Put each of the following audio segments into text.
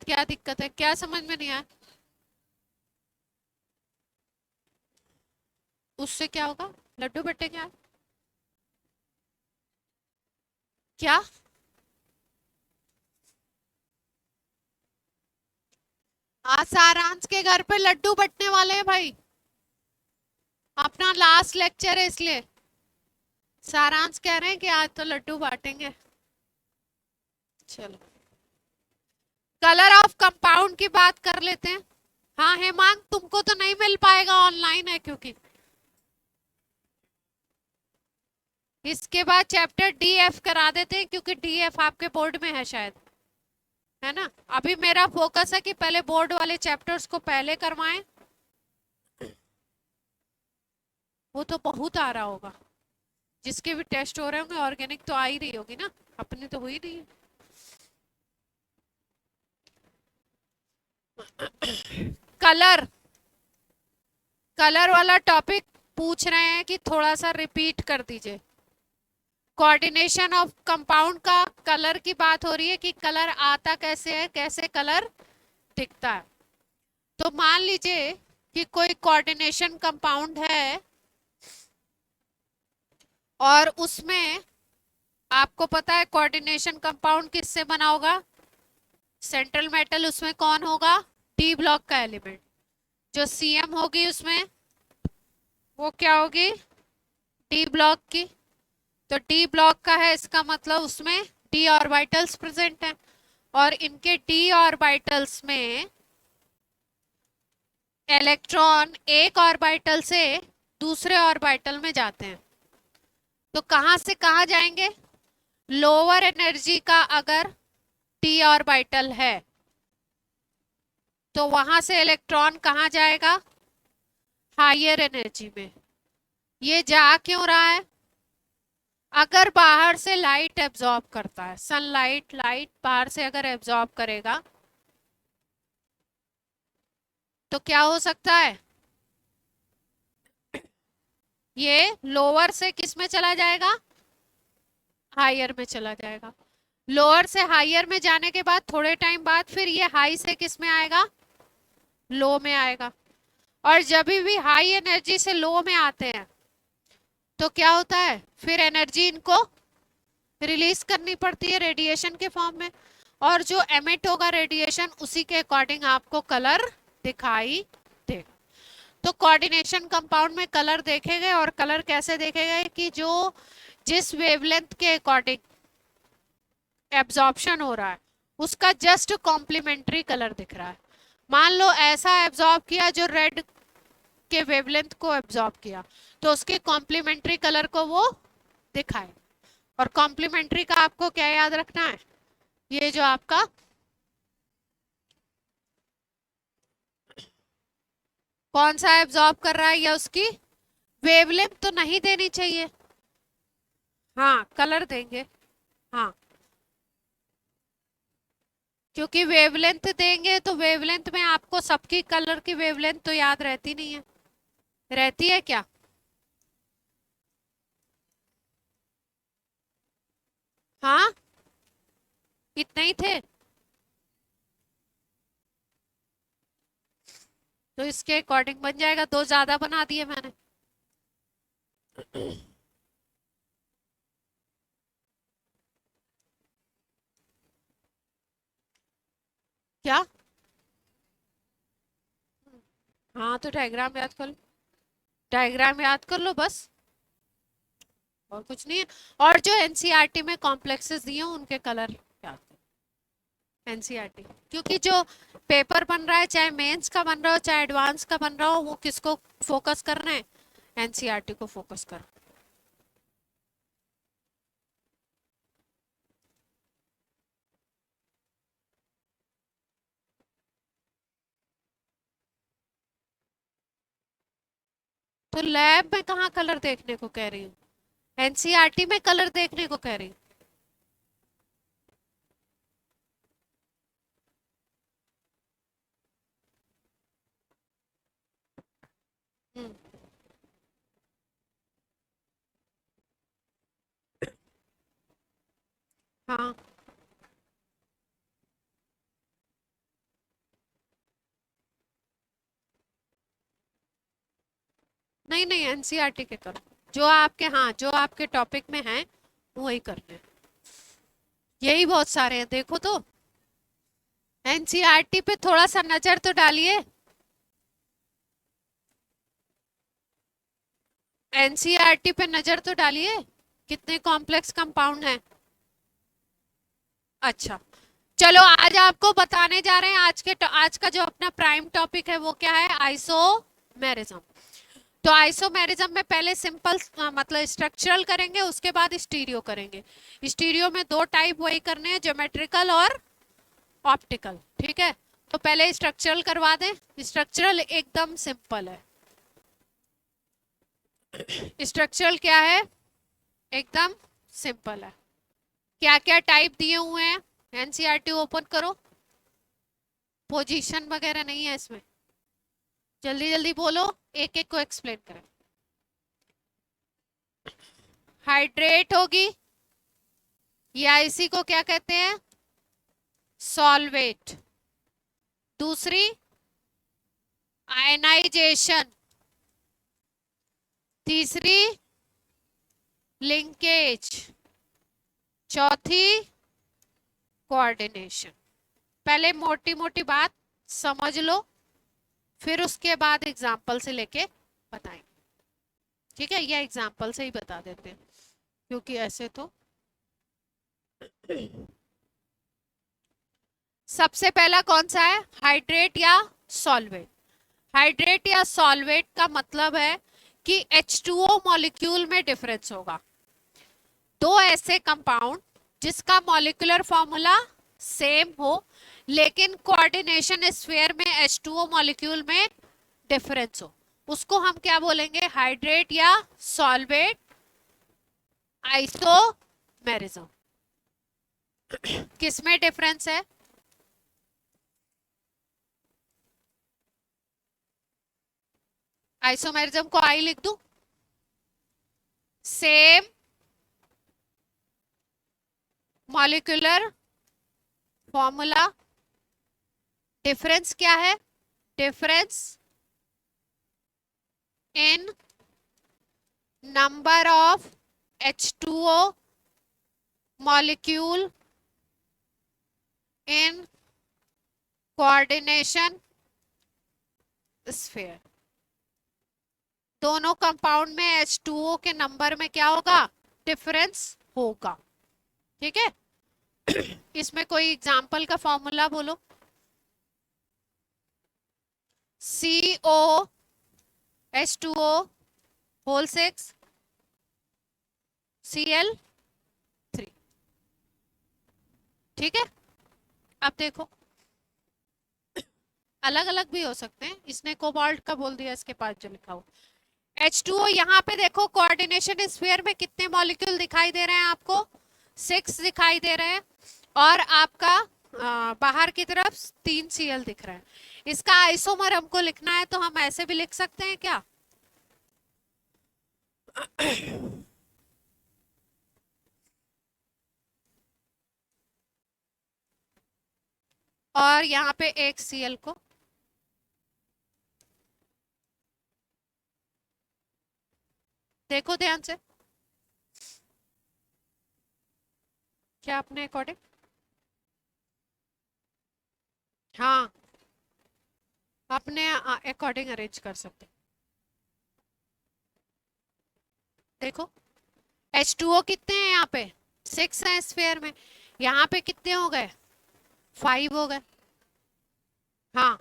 क्या दिक्कत है, क्या समझ में नहीं आया? उससे क्या होगा? लड्डू बटेंगे आप? क्या? आज सारांश के घर पे लड्डू बटने वाले हैं भाई। अपना लास्ट लेक्चर है इसलिए सारांश कह रहे हैं कि आज तो लड्डू बांटेंगे। चलो, कलर ऑफ कंपाउंड की बात कर लेते हैं। हाँ हेमांग, तुमको तो नहीं मिल पाएगा, ऑनलाइन है क्योंकि। इसके बाद चैप्टर डीएफ करा देते हैं क्योंकि डीएफ आपके बोर्ड में है शायद, है ना? अभी मेरा फोकस है कि पहले बोर्ड वाले चैप्टर्स को पहले करवाएं। वो तो बहुत आ रहा होगा, जिसके भी टेस्ट हो रहे होंगे। ऑर्गेनिक तो आ ही रही होगी ना, अपनी तो हुई नहीं है। कलर, कलर वाला टॉपिक पूछ रहे हैं कि थोड़ा सा रिपीट कर दीजिए। कोऑर्डिनेशन ऑफ कंपाउंड का कलर की बात हो रही है कि कलर आता कैसे है, कैसे कलर दिखता है। तो मान लीजिए कि कोई कोऑर्डिनेशन कंपाउंड है और उसमें आपको पता है कोऑर्डिनेशन कंपाउंड किससे बना होगा? सेंट्रल मेटल उसमें कौन होगा? डी ब्लॉक का एलिमेंट। जो सीएम होगी उसमें वो क्या होगी? डी ब्लॉक की। तो डी ब्लॉक का है, इसका मतलब उसमें डी ऑर्बिटल्स प्रेजेंट हैं और इनके डी ऑर्बिटल्स में इलेक्ट्रॉन एक ऑर्बिटल से दूसरे ऑर्बिटल में जाते हैं। तो कहां से कहां जाएंगे? लोअर एनर्जी का अगर डी ऑर्बिटल है तो वहां से इलेक्ट्रॉन कहां जाएगा? हायर एनर्जी में। ये जा क्यों रहा है? अगर बाहर से लाइट एब्जॉर्ब करता है, सनलाइट, लाइट बाहर से अगर एब्जॉर्ब करेगा तो क्या हो सकता है? ये लोअर से किस में चला जाएगा? हायर में चला जाएगा। लोअर से हायर में जाने के बाद थोड़े टाइम बाद फिर ये हाई से किस में आएगा? लो में आएगा। और जब भी हाई एनर्जी से लो में आते हैं तो क्या होता है? फिर एनर्जी इनको रिलीज करनी पड़ती है रेडिएशन के फॉर्म में, और जो एमिट होगा रेडिएशन उसी के अकॉर्डिंग आपको कलर दिखाई देगा। तो कोऑर्डिनेशन कंपाउंड में कलर देखे गए, और कलर कैसे देखे गए कि जो जिस वेवलेंथ के अकॉर्डिंग एब्जॉर्प्शन हो रहा है उसका जस्ट कॉम्प्लीमेंट्री कलर दिख रहा है। मान लो ऐसा एब्जॉर्ब किया जो रेड के वेवलेंथ को एब्जॉर्ब किया, तो उसके कॉम्प्लीमेंट्री कलर को वो दिखाए। और कॉम्प्लीमेंट्री का आपको क्या याद रखना है? ये जो आपका कौन सा एब्जॉर्ब कर रहा है या उसकी वेवलेंथ तो नहीं देनी चाहिए। हाँ कलर देंगे। हाँ, क्योंकि वेवलेंथ देंगे तो वेवलेंथ में आपको सबकी कलर की वेवलेंथ तो याद रहती नहीं है। रहती है क्या? हाँ, इतने ही थे। तो इसके अकॉर्डिंग बन जाएगा, दो ज्यादा बना दिए मैंने। क्या? हाँ तो डायग्राम याद कर लो, डायग्राम याद कर लो बस, और कुछ नहीं है। और जो एनसीईआरटी में कॉम्प्लेक्सेस दिए हो उनके कलर याद करो। एनसीईआरटी, क्योंकि जो पेपर बन रहा है चाहे मेंस का बन रहा हो चाहे एडवांस का बन रहा हो, वो किसको फोकस कर रहे हैं? एनसीईआरटी को फोकस कर। तो लैब में कहाँ कलर देखने को कह रही हूँ? एनसीईआरटी में कलर देखने को कह रही हूँ। हम्म, हाँ नहीं नहीं, एनसीईआरटी के करो, जो आपके, हाँ जो आपके टॉपिक में है वही करने हैं। यही बहुत सारे हैं, देखो तो एनसीईआरटी पे थोड़ा सा नजर तो डालिए। एनसीईआरटी पे नजर तो डालिए, कितने कॉम्प्लेक्स कंपाउंड हैं। अच्छा, चलो आज आपको बताने जा रहे हैं, आज का जो अपना प्राइम टॉपिक है वो क्या है, आइसोमेरिज्म। तो आइसोमेरिज्म में पहले सिंपल मतलब स्ट्रक्चरल करेंगे, उसके बाद स्टीरियो करेंगे। स्टीरियो में दो टाइप वही करने हैं, ज्योमेट्रिकल और ऑप्टिकल, ठीक है। तो पहले स्ट्रक्चरल करवा दें। स्ट्रक्चरल एकदम सिंपल है। स्ट्रक्चरल क्या है, एकदम सिंपल है। क्या क्या टाइप दिए हुए हैं, एनसीईआरटी ओपन करो। पोजीशन वगैरह नहीं है इसमें, जल्दी जल्दी बोलो, एक एक को एक्सप्लेन करें। हाइड्रेट होगी, या इसी को क्या कहते हैं, सॉल्वेट। दूसरी आयनाइजेशन, तीसरी लिंकेज, चौथी कोऑर्डिनेशन। पहले मोटी मोटी बात समझ लो, फिर उसके बाद एग्जाम्पल से लेके बताएंगे, ठीक है। ये एग्जाम्पल से ही बता देते हैं, क्योंकि ऐसे तो सबसे पहला कौन सा है, हाइड्रेट या सॉल्वेट। हाइड्रेट या सॉल्वेट का मतलब है कि H2O मॉलिक्यूल में डिफरेंस होगा। दो ऐसे कंपाउंड जिसका मॉलिक्यूलर फॉर्मूला सेम हो, लेकिन कोऑर्डिनेशन स्फीयर में H2O मॉलिक्यूल में डिफरेंस हो, उसको हम क्या बोलेंगे, हाइड्रेट या सॉल्वेट आइसोमेरिज्म। किसमें डिफरेंस है, आइसोमेरिज्म को आई लिख दूं, सेम मॉलिक्यूलर फॉर्मूला, डिफरेंस क्या है, difference in number of H2O molecule in coordination sphere. दोनों कंपाउंड में H2O के नंबर में क्या होगा, डिफरेंस होगा, ठीक है। इसमें कोई एग्जाम्पल का फॉर्मूला बोलो, CO H2O होल 6 Cl3, ठीक है। अब देखो, अलग अलग भी हो सकते हैं, इसने कोबाल्ट का बोल दिया, इसके पास जो लिखा हो H2O। यहाँ पे देखो कोऑर्डिनेशन स्फीयर में कितने मॉलिक्यूल दिखाई दे रहे हैं आपको, 6 दिखाई दे रहे हैं, और आपका बाहर की तरफ 3 Cl दिख रहा है। इसका आइसोमर हमको लिखना है, तो हम ऐसे भी लिख सकते हैं क्या, और यहाँ पे एक Cl को, देखो ध्यान से, क्या अपने अकॉर्डिंग, हाँ अपने अकॉर्डिंग अरेंज कर सकते। देखो H2O कितने हैं यहाँ पे, 6 हैं स्फीयर में, यहाँ पे कितने हो गए, 5 हो गए, हाँ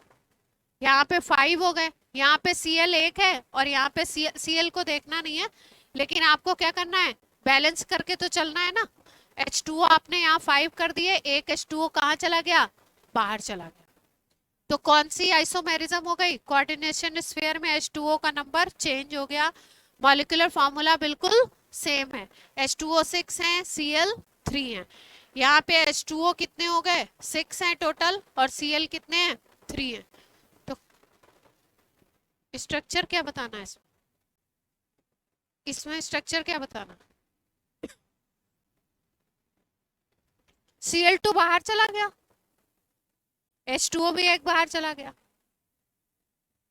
यहाँ पे 5 हो गए, यहाँ पे Cl एक है, और यहाँ पे Cl को देखना नहीं है, लेकिन आपको क्या करना है, बैलेंस करके तो चलना है ना। H2O आपने यहाँ 5 कर दिए, एक H2O कहाँ चला गया, बाहर चला गया। तो कौन सी आइसोमेरिज्म हो गई, कोऑर्डिनेशन स्फीयर में H2O का नंबर चेंज हो गया, मॉलिक्यूलर फॉर्मूला बिल्कुल सेम है, H2O 6 है, Cl3 है। यहाँ पे H2O कितने हो गए, 6 हैं टोटल, और Cl कितने हैं, 3 हैं। तो स्ट्रक्चर क्या बताना है इसमें, इसमें स्ट्रक्चर क्या बताना, Cl2 बाहर चला गया, H2O भी एक बाहर चला गया,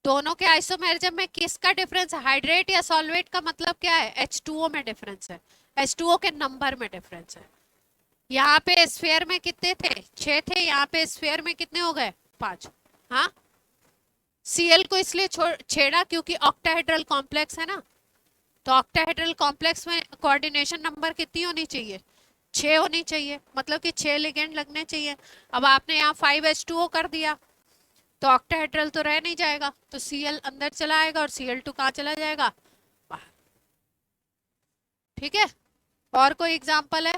दोनों के आइसोमेरिज्म में किसका डिफरेंस है? हाइड्रेट या सॉल्वेट का मतलब क्या है? H2O में डिफरेंस है, H2O के नंबर में डिफरेंस है। यहाँ पे स्फीयर में कितने थे? 6 थे, यहाँ पे स्फीयर में कितने हो गए? 5। हाँ, Cl को इसलिए छेड़ा क्योंकि ऑक्टाहेड्रल कॉम्प्लेक्स है ना, तो ऑक्टाहेड्रल कॉम्प्लेक्स में कोऑर्डिनेशन नंबर कितनी होनी चाहिए? 6 होनी चाहिए, मतलब कि 6 लिगेंड लगने चाहिए। अब आपने यहाँ 5H2O कर दिया तो ऑक्टाहेड्रल तो रह नहीं जाएगा, तो Cl अंदर चला आएगा और Cl2 कहाँ चला जाएगा? बाहर। ठीक है, और कोई एग्जांपल है?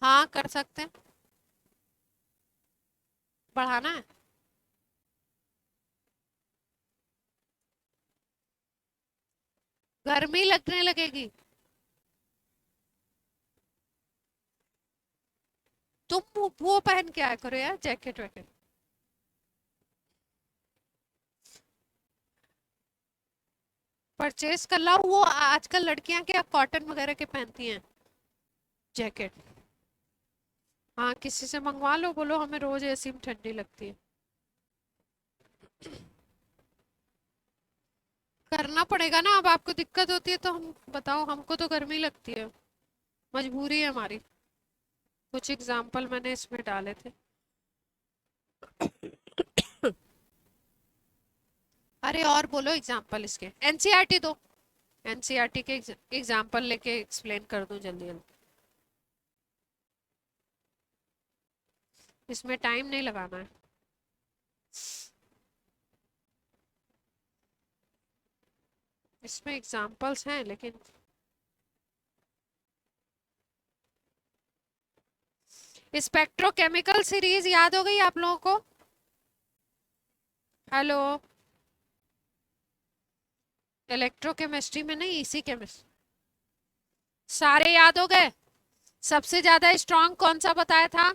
हाँ कर सकते हैं, बढ़ाना है। गर्मी लगने लगेगी, तुम वो पहन के आया करो यार, जैकेट वैकेट। परचेज कर लाओ, वो आजकल लड़कियां क्या कॉटन वगैरह के पहनती हैं जैकेट। हाँ किसी से मंगवा लो, बोलो हमें रोज ऐसी में ठंडी लगती है। करना पड़ेगा ना, अब आपको दिक्कत होती है तो हम बताओ, हमको तो गर्मी लगती है, मजबूरी है हमारी। कुछ एग्जाम्पल मैंने इसमें डाले थे। अरे और बोलो एग्जाम्पल इसके, एनसीईआरटी दो, एनसीईआरटी के एग्जाम्पल लेके एक्सप्लेन कर दूं जल्दी जल्दी, इसमें टाइम नहीं लगाना है। इसमें एग्जाम्पल्स हैं लेकिन स्पेक्ट्रोकेमिकल सीरीज याद हो गई आप लोगों को? हेलो, इलेक्ट्रोकेमिस्ट्री में नहीं, इसी केमिस्ट्री सारे याद हो गए? सबसे ज्यादा स्ट्रांग कौन सा बताया था?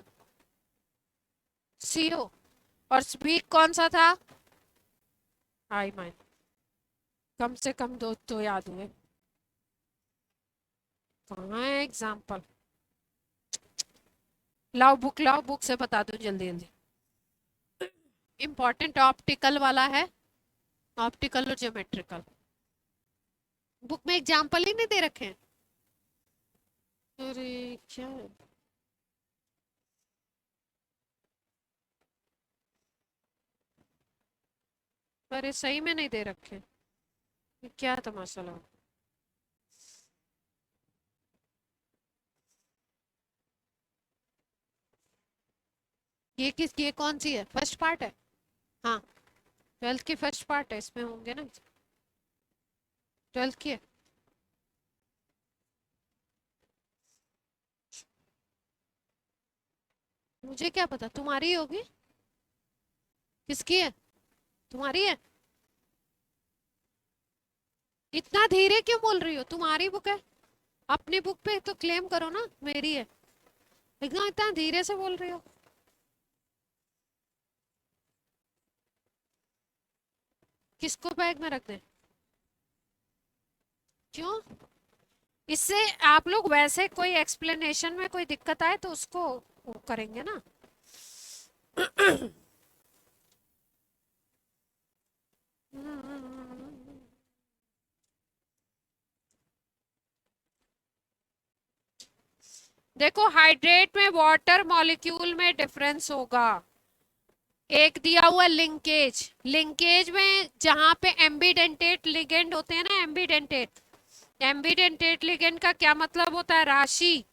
CO। और वीक कौन सा था? I-। कम से कम दो तो याद हुए। कहाँ है एग्जाम्पल? लाओ बुक, लाओ बुक से बता दो जल्दी जल्दी। इंपॉर्टेंट ऑप्टिकल वाला है, ऑप्टिकल और ज्योमेट्रिकल। बुक में एग्जाम्पल ही नहीं दे रखे हैं। अरे क्या, अरे सही में नहीं दे रखे, ये क्या तमाशा लगा। ये कौन सी है? फर्स्ट पार्ट है? हाँ, 12th की फर्स्ट पार्ट है, इसमें होंगे ना 12th की है। मुझे क्या पता, तुम्हारी होगी। किसकी है? तुम्हारी है? इतना धीरे क्यों बोल रही हो? तुम्हारी बुक है, अपनी बुक पे तो क्लेम करो ना मेरी है, एकदम इतना धीरे से बोल रही हो। किसको बैग में रख दे? क्यों? इससे आप लोग वैसे कोई एक्सप्लेनेशन में कोई दिक्कत आए तो उसको वो करेंगे ना। देखो हाइड्रेट में वाटर मॉलिक्यूल में डिफरेंस होगा। एक दिया हुआ लिंकेज, लिंकेज में जहां पे एम्बीडेंटेट लिगेंड होते हैं ना, एम्बीडेंटेट, एम्बीडेंटेट लिगेंड का क्या मतलब होता है? राशि।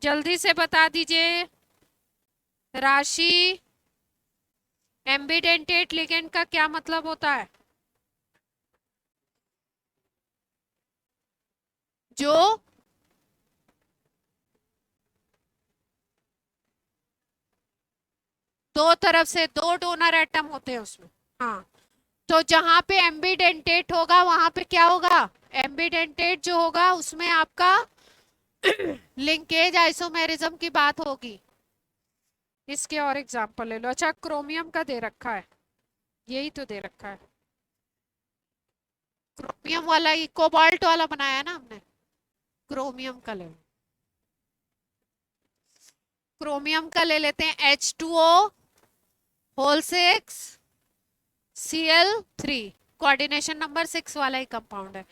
जल्दी से बता दीजिए, राशि। एम्बीडेंटेट लिगेंड का क्या मतलब होता है? जो दो तरफ से दो डोनर एटम होते हैं उसमें। हाँ, तो जहां पे एम्बीडेंटेट होगा वहां पे क्या होगा? एम्बीडेंटेट जो होगा उसमें आपका लिंकेज आइसोमेरिज्म की बात होगी। इसके और एग्जांपल ले लो। अच्छा, क्रोमियम का दे रखा है, यही तो दे रखा है। क्रोमियम वाला ही कोबाल्ट वाला बनाया है ना हमने, क्रोमियम का ले लो। क्रोमियम का ले लेते हैं H2O whole 6 Cl3, coordination number 6 वाला ही कंपाउंड है।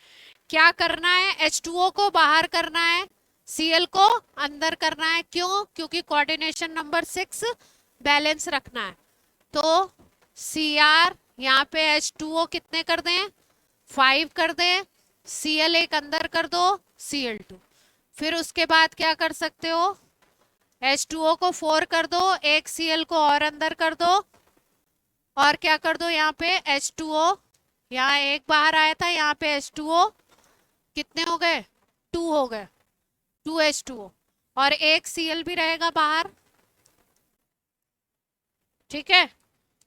क्या करना है, H2O को बाहर करना है, Cl को अंदर करना है। क्यों? क्योंकि कोऑर्डिनेशन नंबर 6 बैलेंस रखना है। तो Cr यहाँ पे H2O कितने कर दें, 5 कर दें, Cl एक अंदर कर दो, Cl2। फिर उसके बाद क्या कर सकते हो, H2O को 4 कर दो, एक Cl को और अंदर कर दो, और क्या कर दो यहाँ पे H2O, यहाँ एक बाहर आया था, यहाँ पे H2O कितने हो गए, 2 हो गए, 2H2O, और एक Cl भी रहेगा बाहर। ठीक है,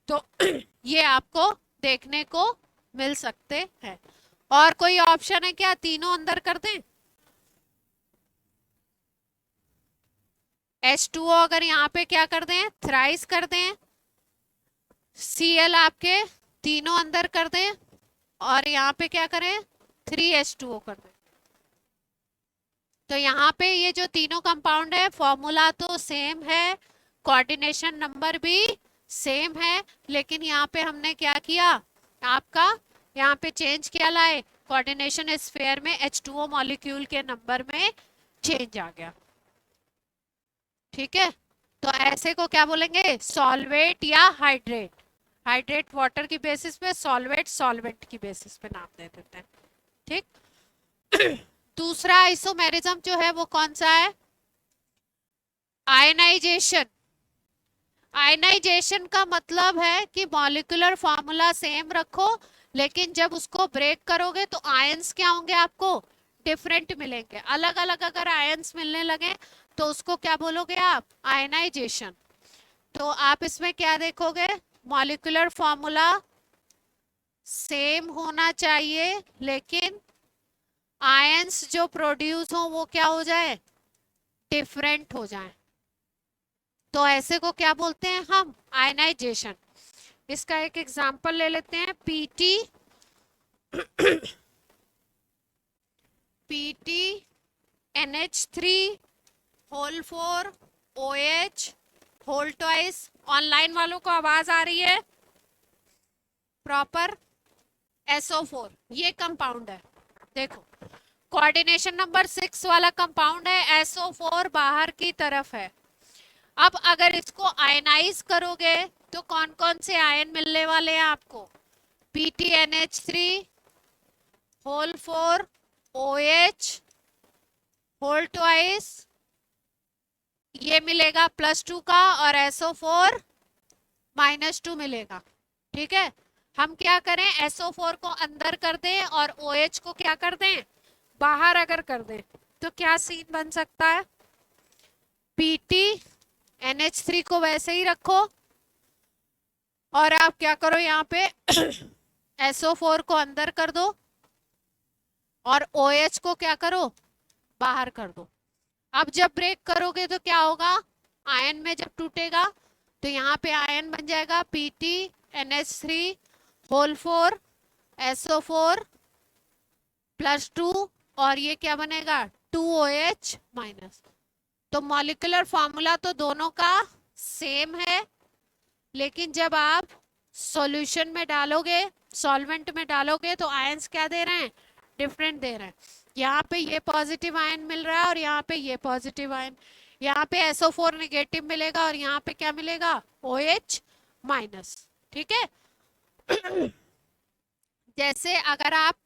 तो ये आपको देखने को मिल सकते हैं। और कोई ऑप्शन है क्या, तीनों अंदर कर दें? H2O अगर यहाँ पे क्या कर दें, थ्राइस कर दें, Cl आपके तीनों अंदर कर दें, और यहाँ पे क्या करें, 3H2O कर दें। तो यहाँ पे ये जो तीनों कंपाउंड है, फॉर्मूला तो सेम है, कोऑर्डिनेशन नंबर भी सेम है, लेकिन यहाँ पे हमने क्या किया, आपका यहाँ पे चेंज क्या लाए, कोऑर्डिनेशन स्फीयर में H2O मॉलिक्यूल के नंबर में चेंज आ गया। ठीक है, तो ऐसे को क्या बोलेंगे, सॉल्वेट या हाइड्रेट। हाइड्रेट वाटर की बेसिस पे, सॉल्वेट सॉल्वेंट की बेसिस पे नाम दे देते हैं। ठीक दूसरा आइसोमेरिज्म जो है वो कौन सा है, आयनाइजेशन। आयनाइजेशन का मतलब है कि मॉलिक्यूलर फॉर्मूला सेम रखो, लेकिन जब उसको ब्रेक करोगे तो आयंस क्या होंगे, आपको डिफरेंट मिलेंगे। अलग अलग अगर आयंस मिलने लगे तो उसको क्या बोलोगे आप, आयनाइजेशन। तो आप इसमें क्या देखोगे, मॉलिक्यूलर फॉर्मूला सेम होना चाहिए, लेकिन आयंस जो प्रोड्यूस हो वो क्या हो जाए, डिफरेंट हो जाए। तो ऐसे को क्या बोलते हैं हम, आयनाइजेशन। इसका एक एग्जांपल ले लेते हैं, PtNH3 whole 4 OH whole twice. Online वालों को आवाज आ रही है प्रॉपर, SO4 ये कंपाउंड है। देखो कोऑर्डिनेशन नंबर 6 वाला कंपाउंड है, SO4 बाहर की तरफ है। अब अगर इसको आयनाइज करोगे तो कौन कौन से आयन मिलने वाले हैं आपको, PtNH3 whole 4 OH whole twice, ये मिलेगा +2 का, और SO4 -2 मिलेगा। ठीक है, हम क्या करें, SO4 को अंदर कर दें और OH को क्या कर दें, बाहर अगर कर दें तो क्या सीन बन सकता है, PtNH3 को वैसे ही रखो, और आप क्या करो यहाँ पे SO4 को अंदर कर दो, और OH को क्या करो, बाहर कर दो। अब जब ब्रेक करोगे तो क्या होगा, आयन में जब टूटेगा तो यहाँ पे आयन बन जाएगा PtNH3 होल 4 SO4 +2, और ये क्या बनेगा 2OH माइनस। तो मॉलिक्यूलर फॉर्मूला तो दोनों का सेम है, लेकिन जब आप सॉल्यूशन में डालोगे, सॉल्वेंट में डालोगे, तो आयंस क्या दे रहे हैं, डिफरेंट दे रहे हैं। यहाँ पे ये पॉजिटिव आयन मिल रहा है और यहाँ पे ये पॉजिटिव आयन, यहाँ पे SO4 नेगेटिव मिलेगा और यहाँ पे क्या मिलेगा, OH माइनस। ठीक है जैसे अगर आप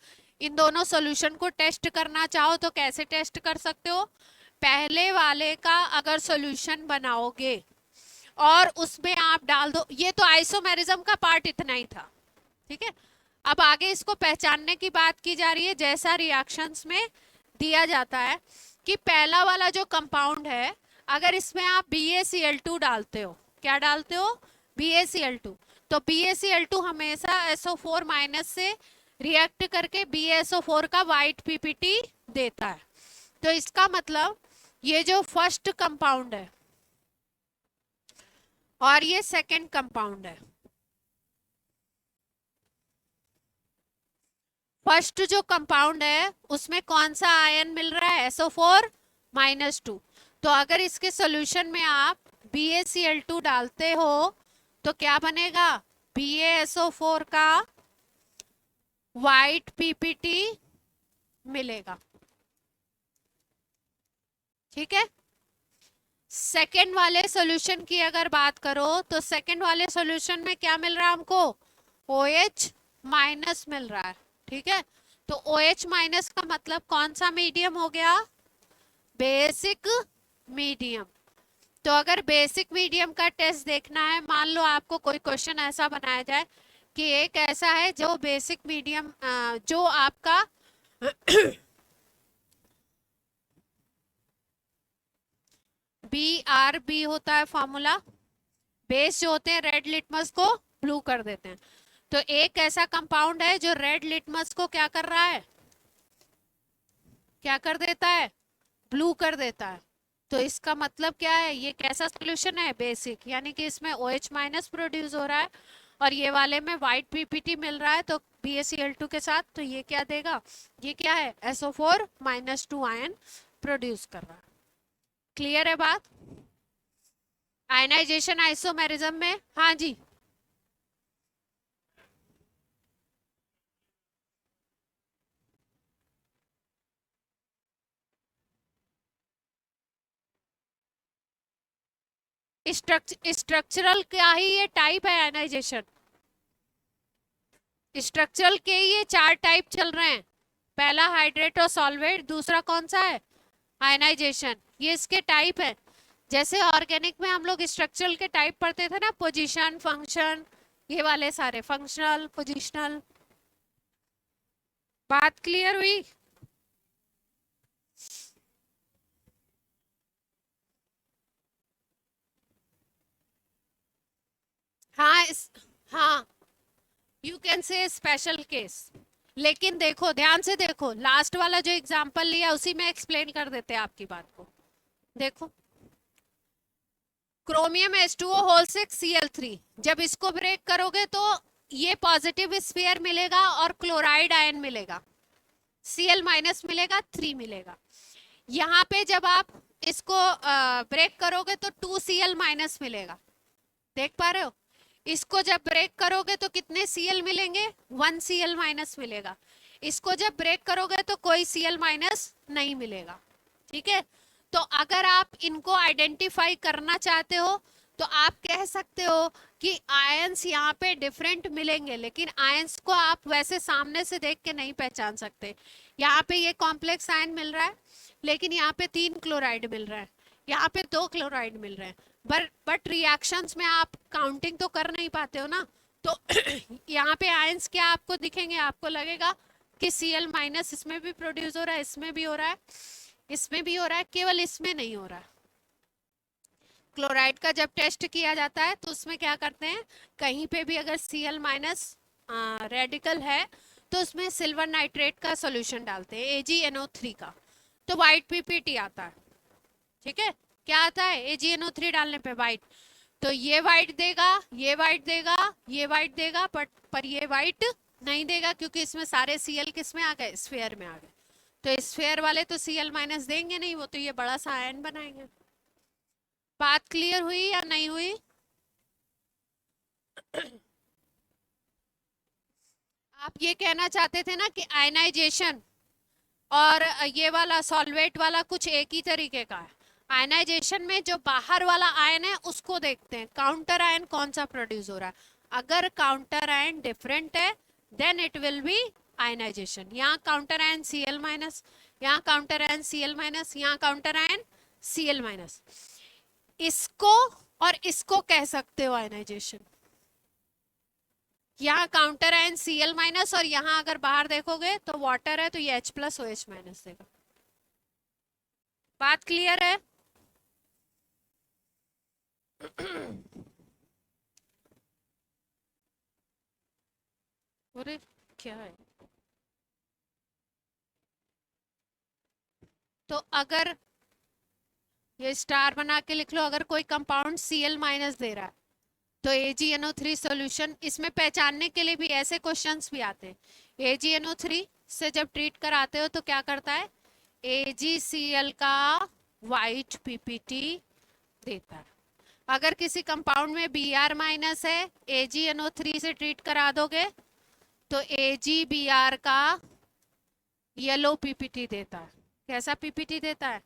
इन दोनों सॉल्यूशन को टेस्ट करना चाहो तो कैसे टेस्ट कर सकते हो, पहले वाले का अगर सॉल्यूशन बनाओगे और उसमें आप डाल दो, ये तो आइसोमेरिज्म का पार्ट इतना ही था। ठीक है, अब आगे इसको पहचानने की बात की जा रही है, जैसा रिएक्शंस में दिया जाता है कि पहला वाला जो कंपाउंड है, अगर इसमें आप BaCl2 डालते हो, क्या डालते हो, BaCl2, तो BaCl2 हमेशा SO4 माइनस से रिएक्ट करके BaSO4 का वाइट PPT देता है। तो इसका मतलब ये जो फर्स्ट कंपाउंड है और ये सेकंड कंपाउंड है, फर्स्ट जो कंपाउंड है उसमें कौन सा आयन मिल रहा है, SO4 -2। तो अगर इसके सॉल्यूशन में आप BaCl2 डालते हो तो क्या बनेगा, BaSO4 का व्हाइट पीपीटी मिलेगा। ठीक है। सेकेंड वाले सॉल्यूशन की अगर बात करो तो सेकेंड वाले सॉल्यूशन में क्या मिल रहा है हमको, OH माइनस मिल रहा है। ठीक है, तो OH माइनस का मतलब कौन सा मीडियम हो गया, बेसिक मीडियम। तो अगर बेसिक मीडियम का टेस्ट देखना है, मान लो आपको कोई क्वेश्चन ऐसा बनाया जाए कि एक ऐसा है जो बेसिक मीडियम, जो आपका BRB होता है फॉर्मूला, बेस जो होते हैं रेड लिटमस को ब्लू कर देते हैं। तो एक ऐसा कंपाउंड है जो रेड लिटमस को क्या कर रहा है, क्या कर देता है, ब्लू कर देता है। तो इसका मतलब क्या है, ये कैसा सोल्यूशन है, बेसिक, यानी कि इसमें OH माइनस प्रोड्यूस हो रहा है और ये वाले में व्हाइट पीपीटी मिल रहा है, तो BaCl2 के साथ, तो ये क्या देगा, ये क्या है, SO4 माइनस 2 आयन प्रोड्यूस कर रहा है। क्लियर है बात। आयनाइजेशन आइसोमेरिज्म में, हाँ जी, स्ट्रक्चरल क्या ही ये टाइप है आयनाइजेशन, स्ट्रक्चरल के ये 4 टाइप चल रहे हैं। पहला हाइड्रेट और सॉल्वेट, दूसरा कौन सा है, आयनाइजेशन, ये इसके टाइप है। जैसे ऑर्गेनिक में हम लोग स्ट्रक्चरल के टाइप पढ़ते थे ना, पोजीशन, फंक्शन, ये वाले सारे फंक्शनल, पोजिशनल। बात क्लियर हुई। हाँ हाँ, you can say special case. लेकिन देखो, ध्यान से देखो, लास्ट वाला जो एग्जांपल लिया उसी में एक्सप्लेन कर देते हैं आपकी बात को। देखो, क्रोमियम H2O होल 6Cl3, जब इसको ब्रेक करोगे तो ये पॉजिटिव स्फीयर मिलेगा और क्लोराइड आयन मिलेगा, Cl माइनस मिलेगा, 3 मिलेगा। यहाँ पे जब आप इसको ब्रेक करोगे तो 2Cl माइनस मिलेगा, देख पा रहे हो। इसको जब ब्रेक करोगे तो कितने Cl मिलेंगे, 1Cl माइनस मिलेगा। इसको जब ब्रेक करोगे तो कोई Cl माइनस नहीं मिलेगा। ठीक है, तो अगर आप इनको आइडेंटिफाई करना चाहते हो तो आप कह सकते हो कि आयंस यहाँ पे डिफरेंट मिलेंगे, लेकिन आयंस को आप वैसे सामने से देख के नहीं पहचान सकते। यहाँ पे ये कॉम्प्लेक्स आयन मिल रहा है, लेकिन यहाँ पे 3 क्लोराइड मिल रहा है, यहाँ पे 2 क्लोराइड मिल रहे हैं, बट रिएक्शंस में आप काउंटिंग तो कर नहीं पाते हो ना। तो यहाँ पे आयंस क्या आपको दिखेंगे, आपको लगेगा कि Cl माइनस इसमें भी प्रोड्यूस हो रहा है, इसमें भी हो रहा है, इसमें भी हो रहा है, केवल इसमें नहीं हो रहा है। क्लोराइड का जब टेस्ट किया जाता है तो उसमें क्या करते हैं, कहीं पे भी अगर Cl माइनस रेडिकल है तो उसमें सिल्वर नाइट्रेट का सॉल्यूशन डालते हैं, AgNO3 का, तो व्हाइट पीपीटी आता है। ठीक है, क्या आता है, AgNO3 डालने पे व्हाइट। तो ये व्हाइट देगा, ये व्हाइट देगा, ये व्हाइट देगा, पर ये व्हाइट नहीं देगा, क्योंकि इसमें सारे Cl किस में आ गए, स्फीयर में आ गए। तो स्फीयर वाले तो Cl माइनस देंगे नहीं, वो तो ये बड़ा सा आयन बनाएंगे। बात क्लियर हुई या नहीं हुई। आप ये कहना चाहते थे ना कि आयनाइजेशन और ये वाला सॉल्वेट वाला कुछ एक ही तरीके का है। आयनाइजेशन में जो बाहर वाला आयन है उसको देखते हैं, काउंटर आयन कौन सा प्रोड्यूस हो रहा है। अगर काउंटर आयन डिफरेंट है then it will be ionization. यहाँ काउंटर आयन Cl माइनस, यहाँ काउंटर आयन Cl माइनस, यहाँ काउंटर आयन Cl माइनस, इसको और इसको कह सकते हो आयनाइजेशन। यहाँ काउंटर आयन Cl माइनस और यहाँ अगर बाहर देखोगे तो वाटर है, तो ये H प्लस OH माइनस देगा। बात क्लियर है। अरे क्या है, तो अगर ये स्टार बना के लिख लो, अगर कोई कंपाउंड Cl माइनस दे रहा है तो AgNO3 सॉल्यूशन, इसमें पहचानने के लिए भी ऐसे क्वेश्चंस भी आते हैं। AgNO3 से जब ट्रीट कराते हो तो क्या करता है, AgCl का व्हाइट पीपीटी देता है। अगर किसी कंपाउंड में Br माइनस है, AgNO3 से ट्रीट करा दोगे तो AgBr का येलो पीपीटी देता है। कैसा पीपीटी देता है?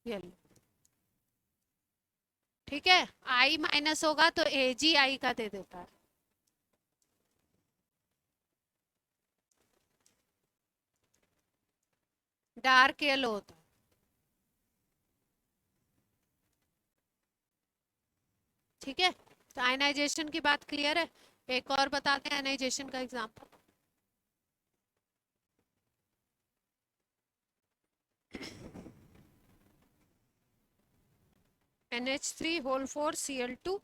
येलो। ठीक है, I माइनस होगा तो AgI का दे देता है। डार्क येलो होता है। ठीक है, तो आयनाइजेशन की बात क्लियर है। एक और बता दें आयनाइजेशन का एग्जांपल। NH3 whole 4 Cl2।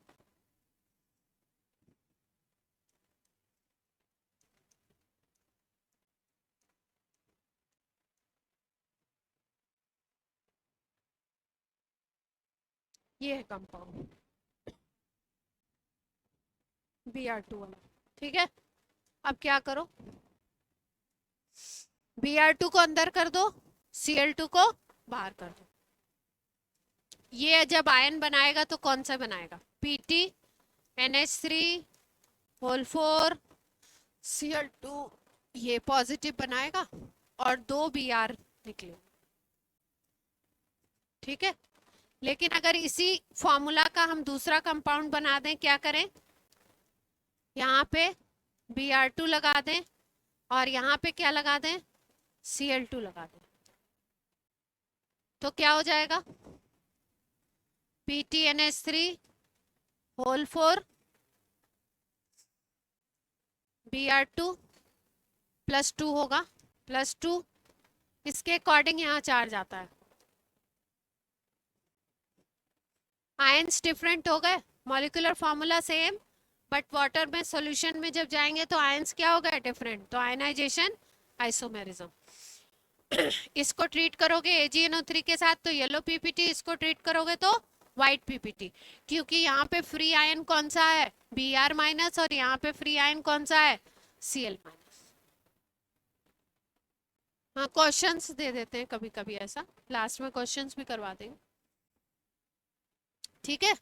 ये है कंपाउंड Br2 वाला। ठीक है, अब क्या करो, Br2 को अंदर कर दो, Cl2 को बाहर कर दो। ये जब आयन बनाएगा तो कौन सा बनाएगा? Pt NH3 होल 4 Cl2, ये पॉजिटिव बनाएगा और 2 Br निकले। ठीक है, लेकिन अगर इसी फॉर्मूला का हम दूसरा कंपाउंड बना दें, क्या करें? यहाँ पे Br2 लगा दें और यहाँ पे क्या लगा दें? Cl2 लगा दें, तो क्या हो जाएगा? PtNH3 होल 4 Br2 +2 होगा, +2। इसके अकॉर्डिंग यहाँ चार्ज आता है। आयंस डिफरेंट हो गए, molecular formula same, but water में सॉल्यूशन में जब जाएंगे तो आयंस क्या हो गए? डिफरेंट। तो आयनाइजेशन, आइसोमेरिज्म। इसको ट्रीट करोगे AgNO3 के साथ तो येलो पीपीटी, इसको ट्रीट करोगे तो व्हाइट पीपीटी, क्योंकि यहाँ पे फ्री आयन कौन सा है? Br माइनस, और यहाँ पे फ्री आयन कौन सा है? Cl minus. हाँ, क्वेश्चंस दे देते हैं कभी कभी, ऐसा लास्ट में क्वेश्चंस भी करवा देंगे। ठीक है,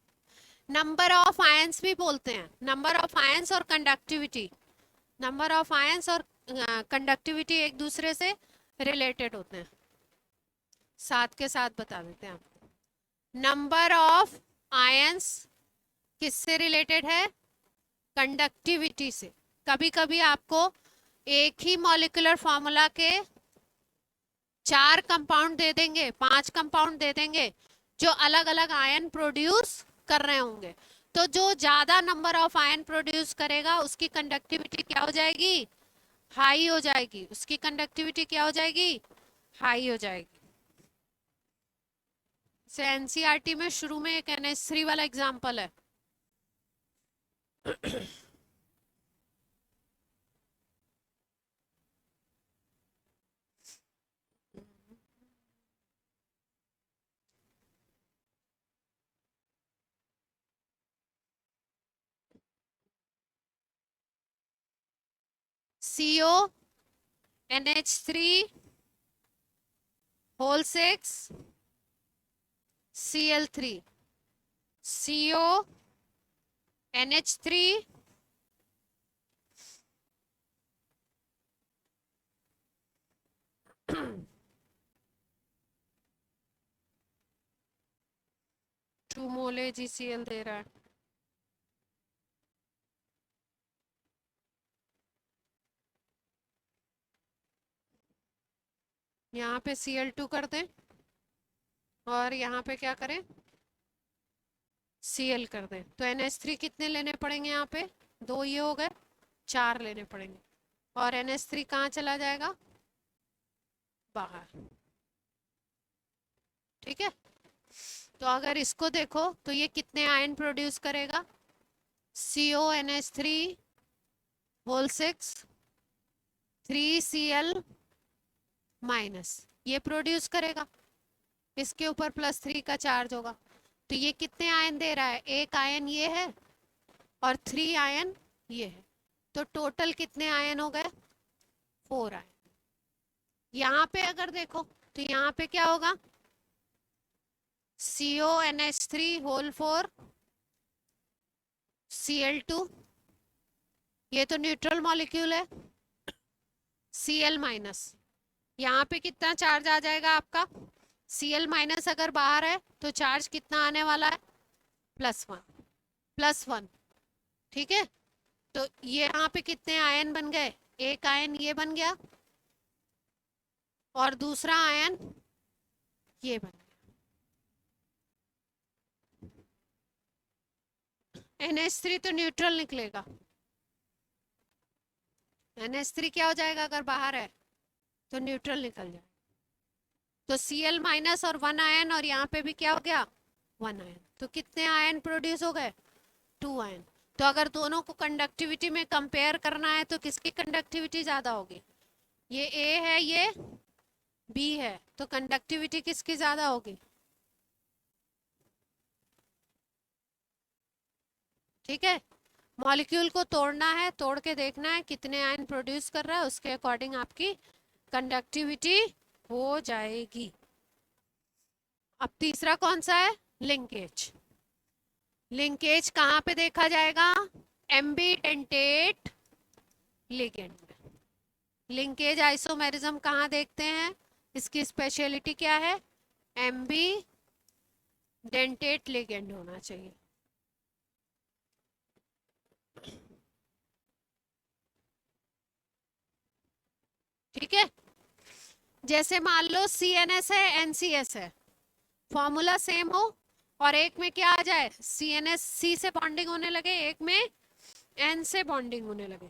नंबर ऑफ आयंस भी बोलते हैं, नंबर ऑफ आयंस और कंडक्टिविटी। नंबर ऑफ आयंस और कंडक्टिविटी एक दूसरे से रिलेटेड होते हैं, साथ के साथ बता देते हैं आपको। नंबर ऑफ आयंस किससे रिलेटेड है? कंडक्टिविटी से। कभी कभी आपको एक ही मॉलिक्यूलर फॉर्मूला के 4 कंपाउंड दे देंगे, 5 कंपाउंड दे देंगे जो अलग अलग आयन प्रोड्यूस कर रहे होंगे, तो जो ज्यादा नंबर ऑफ आयन प्रोड्यूस करेगा उसकी कंडक्टिविटी क्या हो जाएगी? हाई हो जाएगी। उसकी कंडक्टिविटी क्या हो जाएगी? हाई हो जाएगी। से एनसीईआरटी में शुरू में एक NH3 वाला एग्जांपल है। CO NH3 whole 6 Cl3, CO NH3 2 mole AgCl दे रहा है। यहाँ पे Cl2 कर दें और यहाँ पे क्या करें? Cl कर दें, तो NH3 कितने लेने पड़ेंगे? यहाँ पे 2 ये हो गए, 4 लेने पड़ेंगे, और NH3 कहाँ चला जाएगा? बाहर। ठीक है, तो अगर इसको देखो तो ये कितने आयन प्रोड्यूस करेगा? CONH3 होल 6 3Cl माइनस, ये प्रोड्यूस करेगा, इसके ऊपर +3 का चार्ज होगा, तो ये कितने आयन दे रहा है? 1 आयन ये है और 3 आयन ये है, तो टोटल कितने आयन हो गए? 4 आयन। यहाँ पे अगर देखो तो यहाँ पे क्या होगा? CONH3 होल 4 Cl2, ये तो न्यूट्रल मॉलिक्यूल है। Cl माइनस, यहाँ पे कितना चार्ज आ जाएगा आपका? Cl माइनस अगर बाहर है तो चार्ज कितना आने वाला है? +1, +1। ठीक है, तो ये यहाँ पे कितने आयन बन गए? एक आयन ये बन गया और दूसरा आयन ये बन गया। NH3 तो न्यूट्रल निकलेगा। NH3 क्या हो जाएगा अगर बाहर है? तो न्यूट्रल निकल जाएगा। तो Cl माइनस और 1 आयन, और यहाँ पे भी क्या हो गया? 1 आयन। तो कितने आयन प्रोड्यूस हो गए? 2 आयन। तो अगर दोनों को कंडक्टिविटी में कंपेयर करना है तो किसकी कंडक्टिविटी ज्यादा होगी? ये A है, ये B है, तो कंडक्टिविटी किसकी ज्यादा होगी? ठीक है, मॉलिक्यूल को तोड़ना है, तोड़ के देखना है कितने आयन प्रोड्यूस कर रहा है, उसके अकॉर्डिंग आपकी कंडक्टिविटी हो जाएगी। अब तीसरा कौन सा है? लिंकेज। लिंकेज कहाँ पे देखा जाएगा? एम्बीडेंटेट लिगेंड में। लिंकेज आइसोमेरिज्म कहाँ देखते हैं? इसकी स्पेशलिटी क्या है? एम्बीडेंटेट लिगेंड होना चाहिए। ठीक है, जैसे मान लो CNS है, NCS है, फॉर्मूला सेम हो और एक में क्या आ जाए? CNS C से बॉन्डिंग होने लगे, एक में N से बॉन्डिंग होने लगे,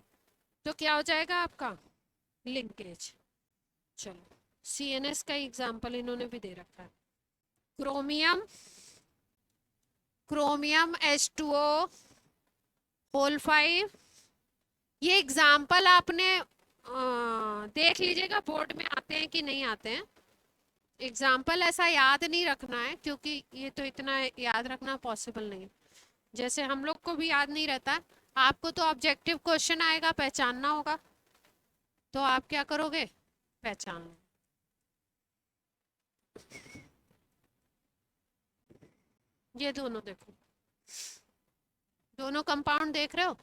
तो क्या हो जाएगा आपका? लिंकेज। चलो, CNS का एग्जांपल इन्होंने भी दे रखा है। Chromium, chromium H2O whole 5। ये एग्जाम्पल आपने देख लीजिएगा बोर्ड में आते हैं कि नहीं आते हैं। एग्जाम्पल ऐसा याद नहीं रखना है क्योंकि ये तो इतना याद रखना पॉसिबल नहीं है, जैसे हम लोग को भी याद नहीं रहता। आपको तो ऑब्जेक्टिव क्वेश्चन आएगा, पहचानना होगा, तो आप क्या करोगे? पहचान लो। ये दोनों देखो, दोनों कंपाउंड देख रहे हो,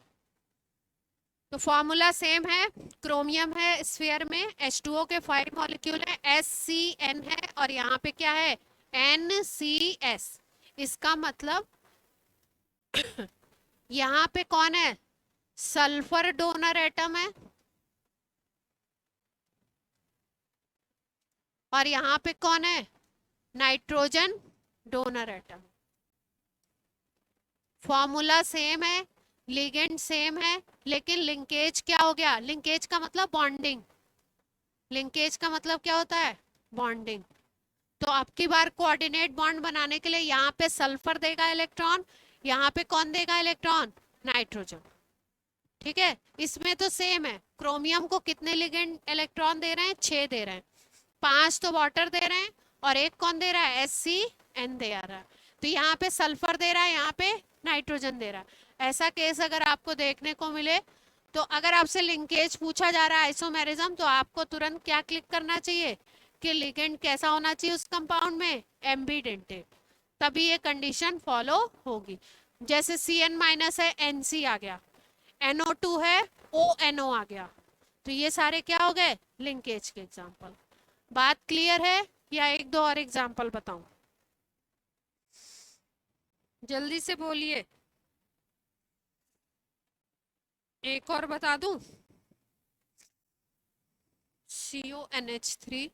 तो फॉर्मूला सेम है। क्रोमियम है स्फीयर में, H2O के 5 मॉलिक्यूल है, SCN है, और यहाँ पे क्या है? NCS। इसका मतलब यहाँ पे कौन है? सल्फर डोनर एटम है, और यहाँ पे कौन है? Nitrogen donor atom. Formula same है, लिगेंड सेम है, लेकिन लिंकेज क्या हो गया? लिंकेज का मतलब बॉन्डिंग। लिंकेज का मतलब क्या होता है? बॉन्डिंग। तो अब की बार कोऑर्डिनेट बॉन्ड बनाने के लिए यहाँ पे सल्फर देगा इलेक्ट्रॉन, यहाँ पे कौन देगा इलेक्ट्रॉन? नाइट्रोजन। ठीक है, इसमें तो सेम है। क्रोमियम को कितने लिगेंड इलेक्ट्रॉन दे रहे हैं? 6 दे रहे हैं। 5 तो वाटर दे रहे हैं, और एक कौन दे रहा है? SCN दे रहा है। तो यहाँ पे सल्फर दे रहा है, यहाँ पे नाइट्रोजन दे रहा है। ऐसा केस अगर आपको देखने को मिले, तो अगर आपसे लिंकेज पूछा जा रहा है आइसोमेरिज्म, तो आपको तुरंत क्या क्लिक करना चाहिए कि लिगेंड कैसा होना चाहिए उस कंपाउंड में? एम्बीडेंटेट। तभी ये कंडीशन फॉलो होगी। जैसे CN माइनस है, NC आ गया, NO2 है, ONO आ गया, तो ये सारे क्या हो गए? लिंकेज के एग्जाम्पल। बात क्लियर है या एक दो और एग्जाम्पल बताऊं? जल्दी से बोलिए, एक और बता दूं? CONH3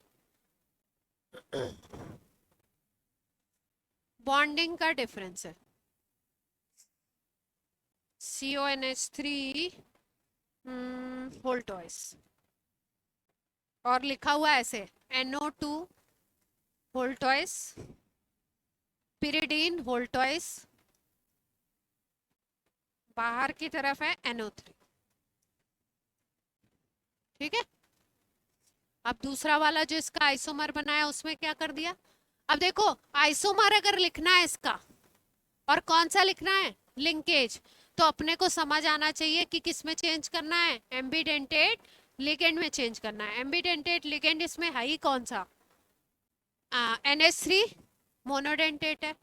बॉन्डिंग का डिफरेंस है। CONH3 होल टॉइस, और लिखा हुआ ऐसे NO2 whole twice, pyridine whole twice, बाहर की तरफ है NO3। ठीक है, अब दूसरा वाला जो इसका आइसोमर बनाया उसमें क्या कर दिया? अब देखो, आइसोमर अगर लिखना है इसका, और कौन सा लिखना है? लिंकेज, तो अपने को समझ आना चाहिए कि किस में चेंज करना है? एम्बीडेंटेट लिगेंड में चेंज करना है। एम्बीडेंटेट लिगेंड इसमें है ही कौन सा? NH3 मोनोडेंटेट है,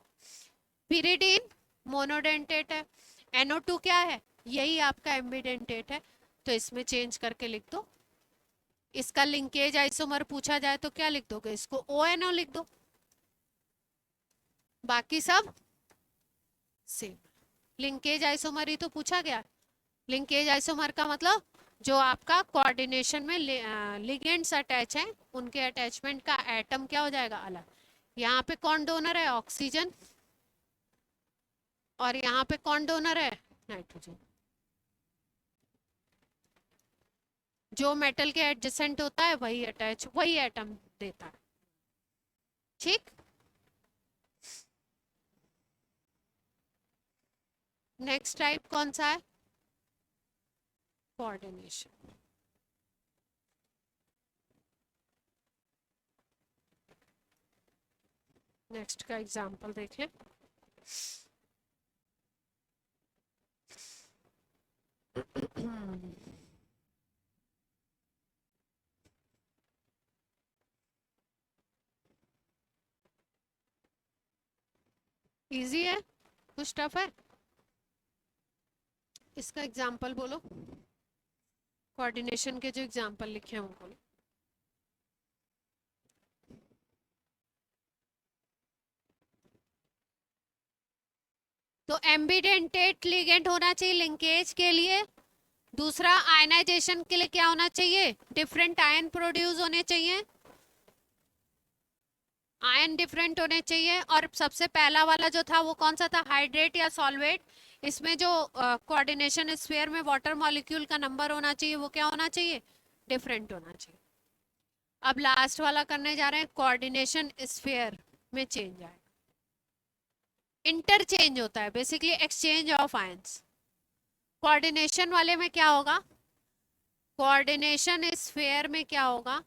पिरिडीन मोनोडेंटेट है, NO2 क्या है, यही आपका एम्बिडेंटेट है, तो इसमें चेंज करके लिख दो। इसका लिंकेज आइसोमर पूछा जाए तो क्या लिख दोगे, इसको ONO लिख दो, बाकी सब सेम। लिंकेज आइसोमर ही तो पूछा गया। लिंकेज आइसोमर का मतलब जो आपका कोऑर्डिनेशन में लिगेंड्स अटैच हैं, उनके अटैचमेंट का एटम क्या हो जाएगा, अलग। यहाँ पे कौन डोनर है, ऑक्सीजन, और यहाँ पे कौन डोनर है, नाइट्रोजन। जो मेटल के एडजेसेंट होता है वही अटैच, वही एटम देता है। ठीक, नेक्स्ट टाइप कौन सा है, कोऑर्डिनेशन। नेक्स्ट का एग्जांपल देख लें। इजी है, कुछ टफ है, इसका एग्जांपल बोलो। कोऑर्डिनेशन के जो एग्जांपल लिखे हैं वो बोलो। तो एम्बिडेंटेट लिगेंड होना चाहिए लिंकेज के लिए। दूसरा, आयनाइजेशन के लिए क्या होना चाहिए, डिफरेंट आयन प्रोड्यूस होने चाहिए, आयन डिफरेंट होने चाहिए। और सबसे पहला वाला जो था वो कौन सा था, हाइड्रेट या सॉल्वेट। इसमें जो कोऑर्डिनेशन स्फीयर में वाटर मॉलिक्यूल का नंबर होना चाहिए वो क्या होना चाहिए, डिफरेंट होना चाहिए। अब लास्ट वाला करने जा रहे हैं, कोऑर्डिनेशन स्फीयर में चेंज आएगा, इंटरचेंज होता है, basically exchange of ions. Coordination वाले में क्या होगा, कोऑर्डिनेशन स्फीयर में क्या होगा,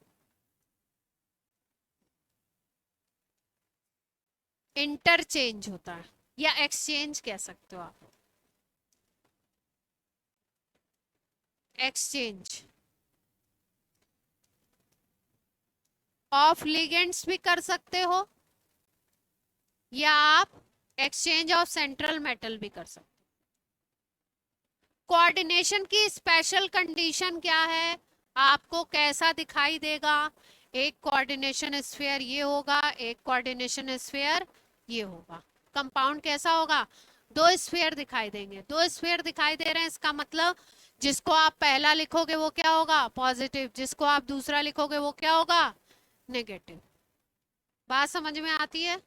इंटरचेंज होता है, या एक्सचेंज कह सकते हो आप, एक्सचेंज ऑफ लिगेंड्स भी कर सकते हो, या आप एक्सचेंज ऑफ सेंट्रल मेटल भी कर सकते हो। कोऑर्डिनेशन की स्पेशल कंडीशन क्या है, आपको कैसा दिखाई देगा, एक कोऑर्डिनेशन स्फीयर ये होगा, एक कोऑर्डिनेशन स्फीयर ये होगा। कंपाउंड कैसा होगा, दो स्फीयर दिखाई देंगे, दो स्फीयर दिखाई दे रहे हैं, इसका मतलब जिसको आप पहला लिखोगे वो क्या होगा, पॉजिटिव, जिसको आप दूसरा लिखोगे वो क्या होगा, नेगेटिव। बात समझ में आती है,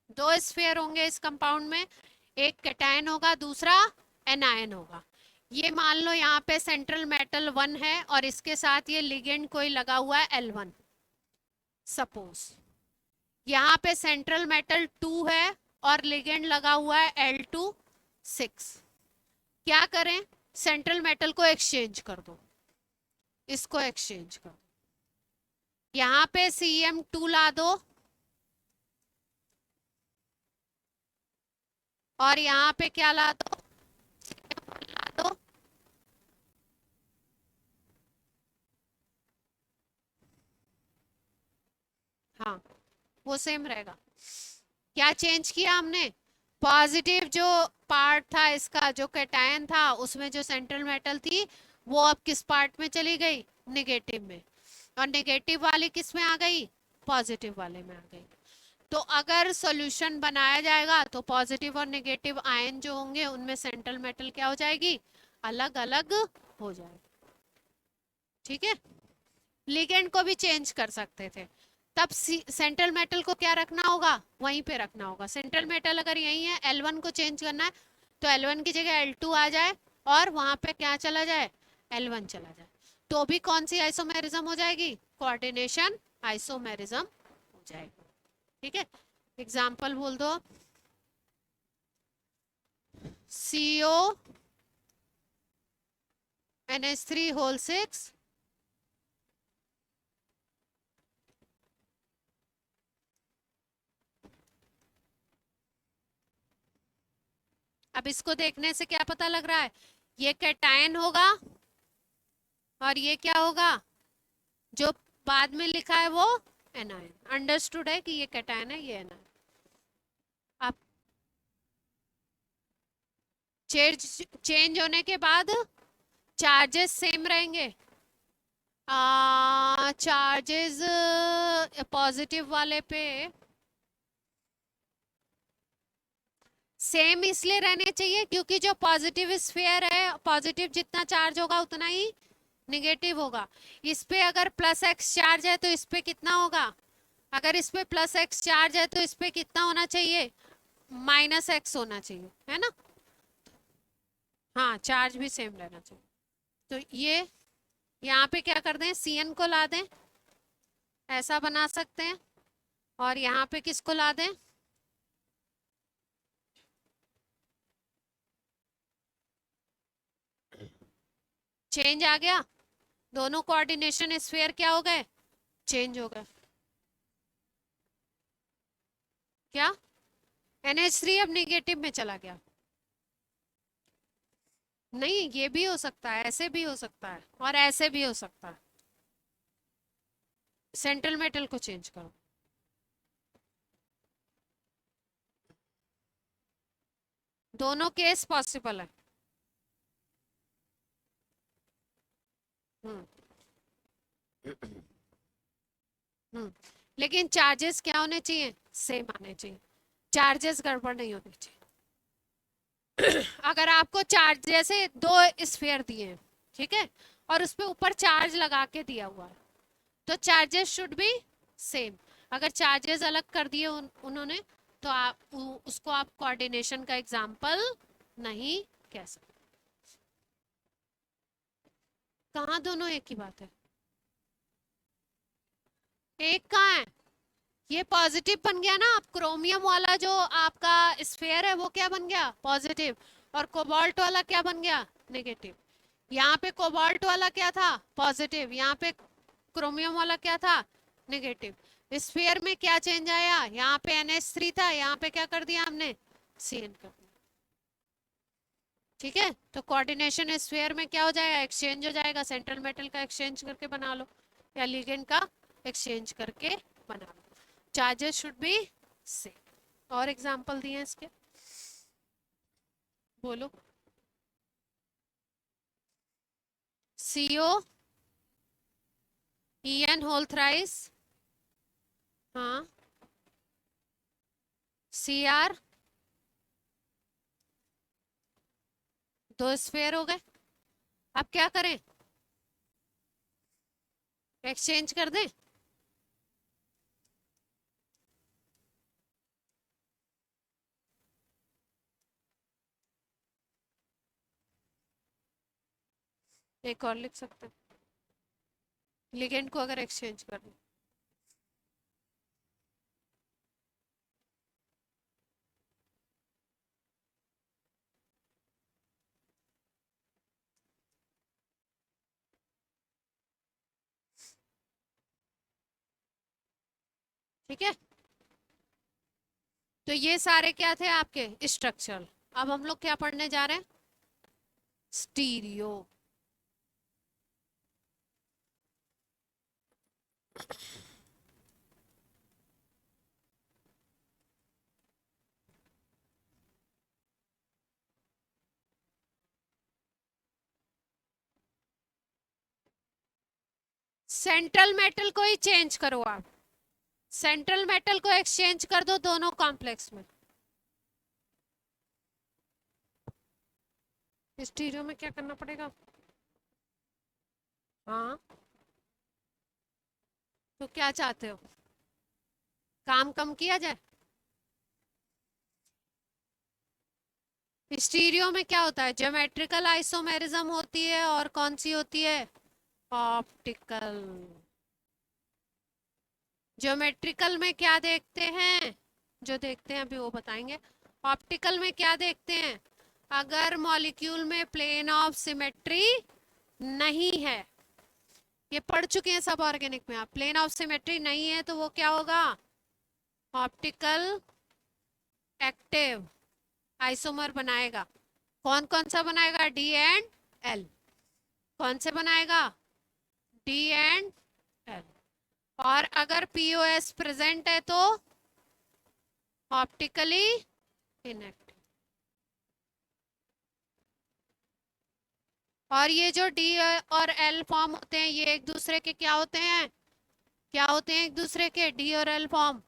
दो स्फीयर होंगे इस कंपाउंड में, एक कैटायन होगा, दूसरा एनायन होगा। ये मान लो यहाँ पे सेंट्रल मेटल 1 है और इसके साथ ये लिगेंड कोई लगा हुआ है L1, सपोज। यहाँ पे सेंट्रल मेटल 2 है और लिगेंड लगा हुआ है L2 6। क्या करें, सेंट्रल मेटल को एक्सचेंज कर दो, इसको एक्सचेंज कर दो, यहाँ पे Cm2 ला दो और यहाँ पे क्या ला दो, Cm1 ला दो। हाँ, वो सेम रहेगा। क्या चेंज किया हमने, पॉजिटिव जो पार्ट था इसका, जो कैटायन था, उसमें जो सेंट्रल मेटल थी वो अब किस पार्ट में चली गई, नेगेटिव में, और नेगेटिव वाली किस में आ गई, पॉजिटिव वाले में आ गई। तो अगर सॉल्यूशन बनाया जाएगा तो पॉजिटिव और नेगेटिव आयन जो होंगे उनमें सेंट्रल मेटल क्या हो जाएगी, अलग अलग हो जाएगी। ठीक है, लिगेंड को भी चेंज कर सकते थे, तब सेंट्रल मेटल को क्या रखना होगा, वहीं पे रखना होगा। सेंट्रल मेटल अगर यही है, L1 को चेंज करना है तो L1 की जगह L2 आ जाए और वहां पे क्या चला जाए, L1 चला जाए, तो भी कौन सी आइसोमेरिज्म हो जाएगी, कोऑर्डिनेशन आइसोमेरिज्म हो जाएगी। ठीक है, एग्जाम्पल बोल दो, CO NH3 होल 6, अब इसको देखने से क्या पता लग रहा है, ये कैटायन होगा और ये क्या होगा, जो बाद में लिखा है वो एनायन। अंडरस्टूड है कि ये कैटायन है, ये एनायन। आप चेंज होने के बाद चार्जेस सेम रहेंगे। चार्जेस पॉजिटिव वाले पे सेम इसलिए रहने चाहिए क्योंकि जो पॉजिटिव स्फीयर है, पॉजिटिव जितना चार्ज होगा उतना ही निगेटिव होगा। इस पे अगर प्लस एक्स चार्ज है तो इस पे कितना होगा? अगर इस पे प्लस एक्स चार्ज है तो इस पे कितना होना चाहिए? माइनस एक्स होना चाहिए, है ना? हाँ, चार्ज भी सेम रहना चाहिए। तो ये यहाँ पे क्या कर दें, Cn को ला दें, ऐसा बना सकते हैं। और यहाँ पे किसको ला दें? चेंज आ गया, दोनों कोऑर्डिनेशन स्फीयर क्या हो गए? चेंज हो गए। क्या? NH3 अब निगेटिव में चला गया। नहीं, ये भी हो सकता है, ऐसे भी हो सकता है और ऐसे भी हो सकता है। सेंट्रल मेटल को चेंज करो। दोनों केस पॉसिबल है। हम्म हम्म लेकिन चार्जेस क्या होने चाहिए? सेम आने चाहिए। चार्जेस गड़बड़ नहीं होने चाहिए। अगर आपको चार्ज जैसे दो स्फीयर दिए हैं, ठीक है, और उस पे ऊपर चार्ज लगा के दिया हुआ है, तो चार्जेस शुड बी सेम। अगर चार्जेस अलग कर दिए उन्होंने, तो उसको आप कोऑर्डिनेशन का एग्जांपल नहीं कह सकते। कहाँ दोनों एक ही बात है? एक कहाँ है? ये पॉजिटिव बन गया ना। अब क्रोमियम वाला जो आपका स्फीयर है वो क्या बन गया? पॉजिटिव। और कोबाल्ट वाला क्या बन गया? नेगेटिव। यहाँ पे कोबाल्ट वाला क्या था? पॉजिटिव। यहाँ पे क्रोमियम वाला क्या था? नेगेटिव। स्फीयर में क्या चेंज आया? यहाँ पे NH3 था, यहाँ पे क्या कर दिया हमने? Cn कर दिया। ठीक है, तो कोऑर्डिनेशन स्फीयर में क्या हो जाएगा? एक्सचेंज हो जाएगा। सेंट्रल मेटल का एक्सचेंज करके बना लो, या लिगेंड का एक्सचेंज करके बना लो। Charges should be same. और एग्जांपल दिए इसके, बोलो। CO En होल थ्राइस, हाँ, Cr, दो स्फीयर हो गए। अब क्या करें? एक्सचेंज कर दें? एक और लिख सकते हैं, लिगेंड को अगर एक्सचेंज कर दें। ठीक है, तो ये सारे क्या थे आपके? स्ट्रक्चरल। अब हम लोग क्या पढ़ने जा रहे हैं? स्टीरियो। सेंट्रल मेटल को ही चेंज करो आप। सेंट्रल मेटल को एक्सचेंज कर दो दोनों कॉम्प्लेक्स में। स्टीरियो में क्या करना पड़ेगा? हाँ, तो क्या चाहते हो, काम कम किया जाए? स्टीरियो में क्या होता है? ज्योमेट्रिकल आइसोमेरिज्म होती है, और कौन सी होती है? ऑप्टिकल। ज्योमेट्रिकल में क्या देखते हैं? जो देखते हैं अभी वो बताएंगे। ऑप्टिकल में क्या देखते हैं? अगर मॉलिक्यूल में प्लेन ऑफ सिमेट्री नहीं है, ये पढ़ चुके हैं सब ऑर्गेनिक में आप, प्लेन ऑफ सिमेट्री नहीं है तो वो क्या होगा? ऑप्टिकल एक्टिव आइसोमर बनाएगा। कौन कौन सा बनाएगा? D and L। कौन से बनाएगा? D and L। और अगर POS प्रेजेंट है तो ऑप्टिकली इनएक्टिव। और ये जो डी और एल फॉर्म होते हैं, ये एक दूसरे के क्या होते हैं? क्या होते हैं एक दूसरे के? डी और एल फॉर्म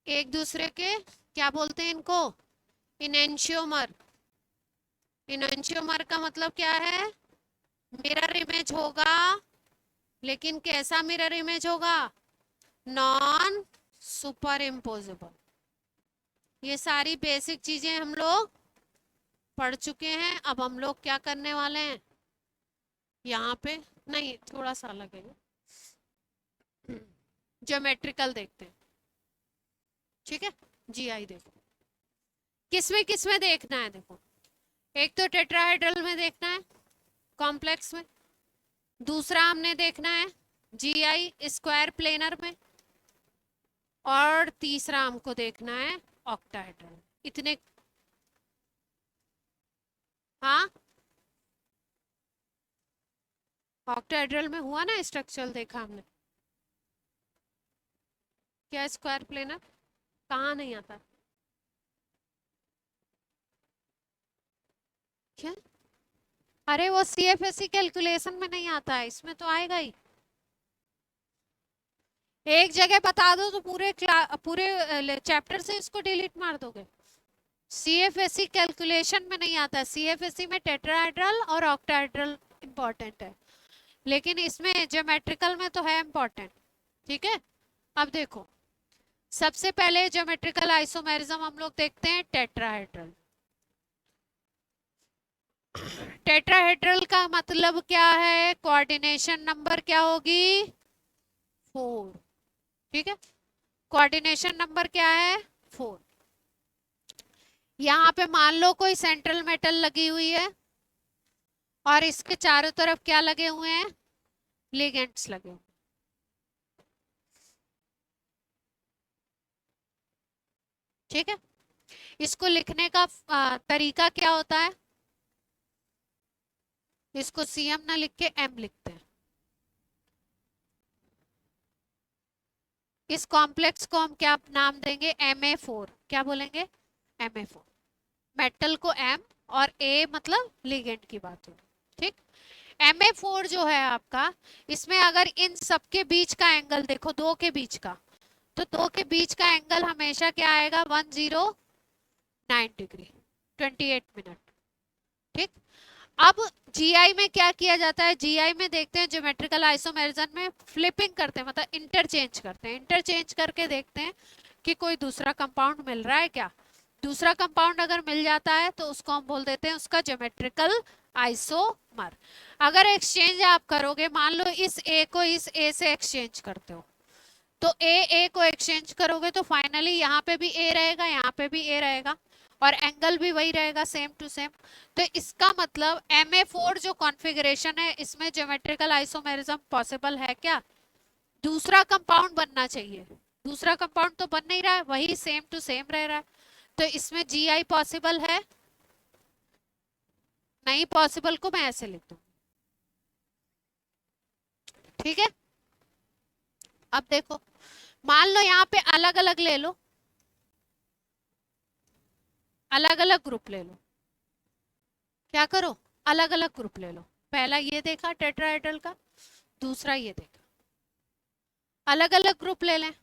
एक दूसरे के क्या बोलते हैं इनको? इनेंशियोमर। इनेंशियोमर का मतलब क्या है? मिरर इमेज होगा, लेकिन कैसा मिरर इमेज होगा? Non super imposable. ये सारी बेसिक चीजें हम लोग पढ़ चुके हैं। अब हम लोग क्या करने वाले हैं यहाँ पे? नहीं, थोड़ा सा अलग है, ज्योमेट्रिकल देखते हैं। ठीक है, जीआई देखो किसमें देखना है। देखो, एक तो टेट्राहेड्रल में देखना है, कॉम्प्लेक्स में। दूसरा हमने देखना है जीआई स्क्वायर प्लेनर में। और तीसरा हमको देखना है ऑक्टाहेड्रल। इतने। हाँ, ऑक्टाहेड्रल में हुआ ना, स्ट्रक्चरल देखा हमने। क्या स्क्वायर प्लेनर कहाँ नहीं आता? क्या? अरे वो सीएफएससी कैलकुलेशन में नहीं आता है, इसमें तो आएगा ही। एक जगह बता दो तो पूरे चैप्टर से इसको डिलीट मार दोगे। सीएफएससी कैलकुलेशन में नहीं आता। सीएफएससी में टेट्राहेड्रल और ऑक्टाहेड्रल इंपॉर्टेंट है, लेकिन इसमें ज्योमेट्रिकल में तो है इंपॉर्टेंट। ठीक है, अब देखो, सबसे पहले ज्योमेट्रिकल आइसोमेरिज्म हम लोग देखते हैं टेट्राहेड्रल। टेट्राहेड्रल का मतलब क्या है? कोऑर्डिनेशन नंबर क्या होगी? 4। ठीक है, कोऑर्डिनेशन नंबर क्या है? 4। यहाँ पे मान लो कोई सेंट्रल मेटल लगी हुई है और इसके चारों तरफ क्या लगे हुए हैं? लिगेंड्स लगे हुए। ठीक है, इसको लिखने का तरीका क्या होता है? इसको सीएम ना लिख के एम लिखते हैं। इस कॉम्प्लेक्स को हम क्या नाम देंगे? Ma4। क्या बोलेंगे? Ma4। मेटल को एम और ए मतलब लिगेंड की बात हो। ठीक, Ma4 जो है आपका, इसमें अगर इन सबके बीच का एंगल देखो, दो के बीच का, तो दो के बीच का एंगल हमेशा क्या आएगा? 109 डिग्री, 28 मिनट। ठीक, अब जीआई में क्या किया जाता है? जीआई में देखते हैं ज्योमेट्रिकल आइसोमेरिज्म में फ्लिपिंग करते हैं, मतलब इंटरचेंज करते हैं। इंटरचेंज करके देखते हैं कि कोई दूसरा कंपाउंड मिल रहा है क्या। दूसरा कंपाउंड अगर मिल जाता है तो उसको हम बोल देते हैं उसका ज्योमेट्रिकल आइसोमर। अगर एक्सचेंज आप करोगे, मान लो इस ए को इस ए से एक्सचेंज करते हो, तो ए को एक्सचेंज करोगे तो फाइनली यहाँ पे भी ए रहेगा, यहाँ पे भी ए रहेगा, और एंगल भी वही रहेगा, सेम टू सेम। तो इसका मतलब Ma4 जो कॉन्फ़िगरेशन है, इसमें ज्योमेट्रिकल आइसोमेरिज्म पॉसिबल है क्या? दूसरा कंपाउंड बनना चाहिए, दूसरा कंपाउंड तो बन नहीं रहा है, वही सेम टू सेम रह रहा है। तो इसमें जीआई पॉसिबल है? नहीं पॉसिबल को मैं ऐसे लिख दूँ। ठीक है, अब देखो, मान लो यहाँ पे अलग अलग ले लो, अलग अलग ग्रुप ले लो। क्या करो? अलग अलग ग्रुप ले लो। पहला ये देखा टेट्राहेड्रल का, दूसरा ये देखा, अलग अलग ग्रुप ले लें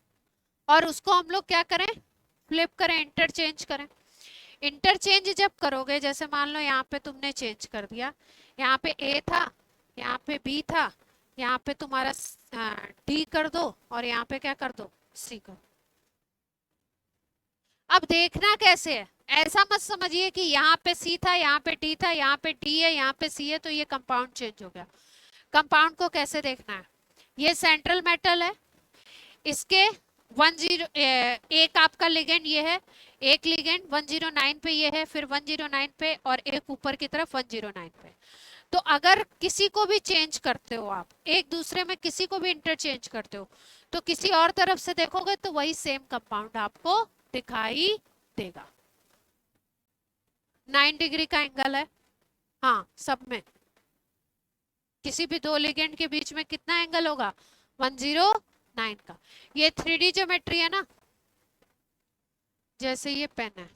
और उसको हम लोग क्या करें? फ्लिप करें, इंटरचेंज करें। इंटरचेंज जब करोगे, जैसे मान लो यहाँ पे तुमने चेंज कर दिया, यहाँ पे ए था, यहाँ पे बी था, यहाँ पे तुम्हारा डी कर दो और यहाँ पे क्या कर दो? सी कर। अब देखना कैसे है, ऐसा मत समझिए कि यहाँ पे सी था, यहाँ पे डी था, यहाँ पे डी है, यहाँ पे सी है, तो ये कंपाउंड चेंज हो गया। कंपाउंड को कैसे देखना है? ये सेंट्रल मेटल है, इसके 10 एक आपका लिगेंड ये है, एक लिगेंड 109 पे ये है, फिर 109 पे, और एक ऊपर की तरफ 109 पे। तो अगर किसी को भी चेंज करते हो आप, एक दूसरे में किसी को भी इंटरचेंज करते हो, तो किसी और तरफ से देखोगे तो वही सेम कंपाउंड आपको दिखाई देगा। 9 डिग्री का एंगल है, हाँ सब में। किसी भी दो लिगेंड के बीच में कितना एंगल होगा? 109 का। ये 3D ज्योमेट्री है ना, जैसे ये पेन है।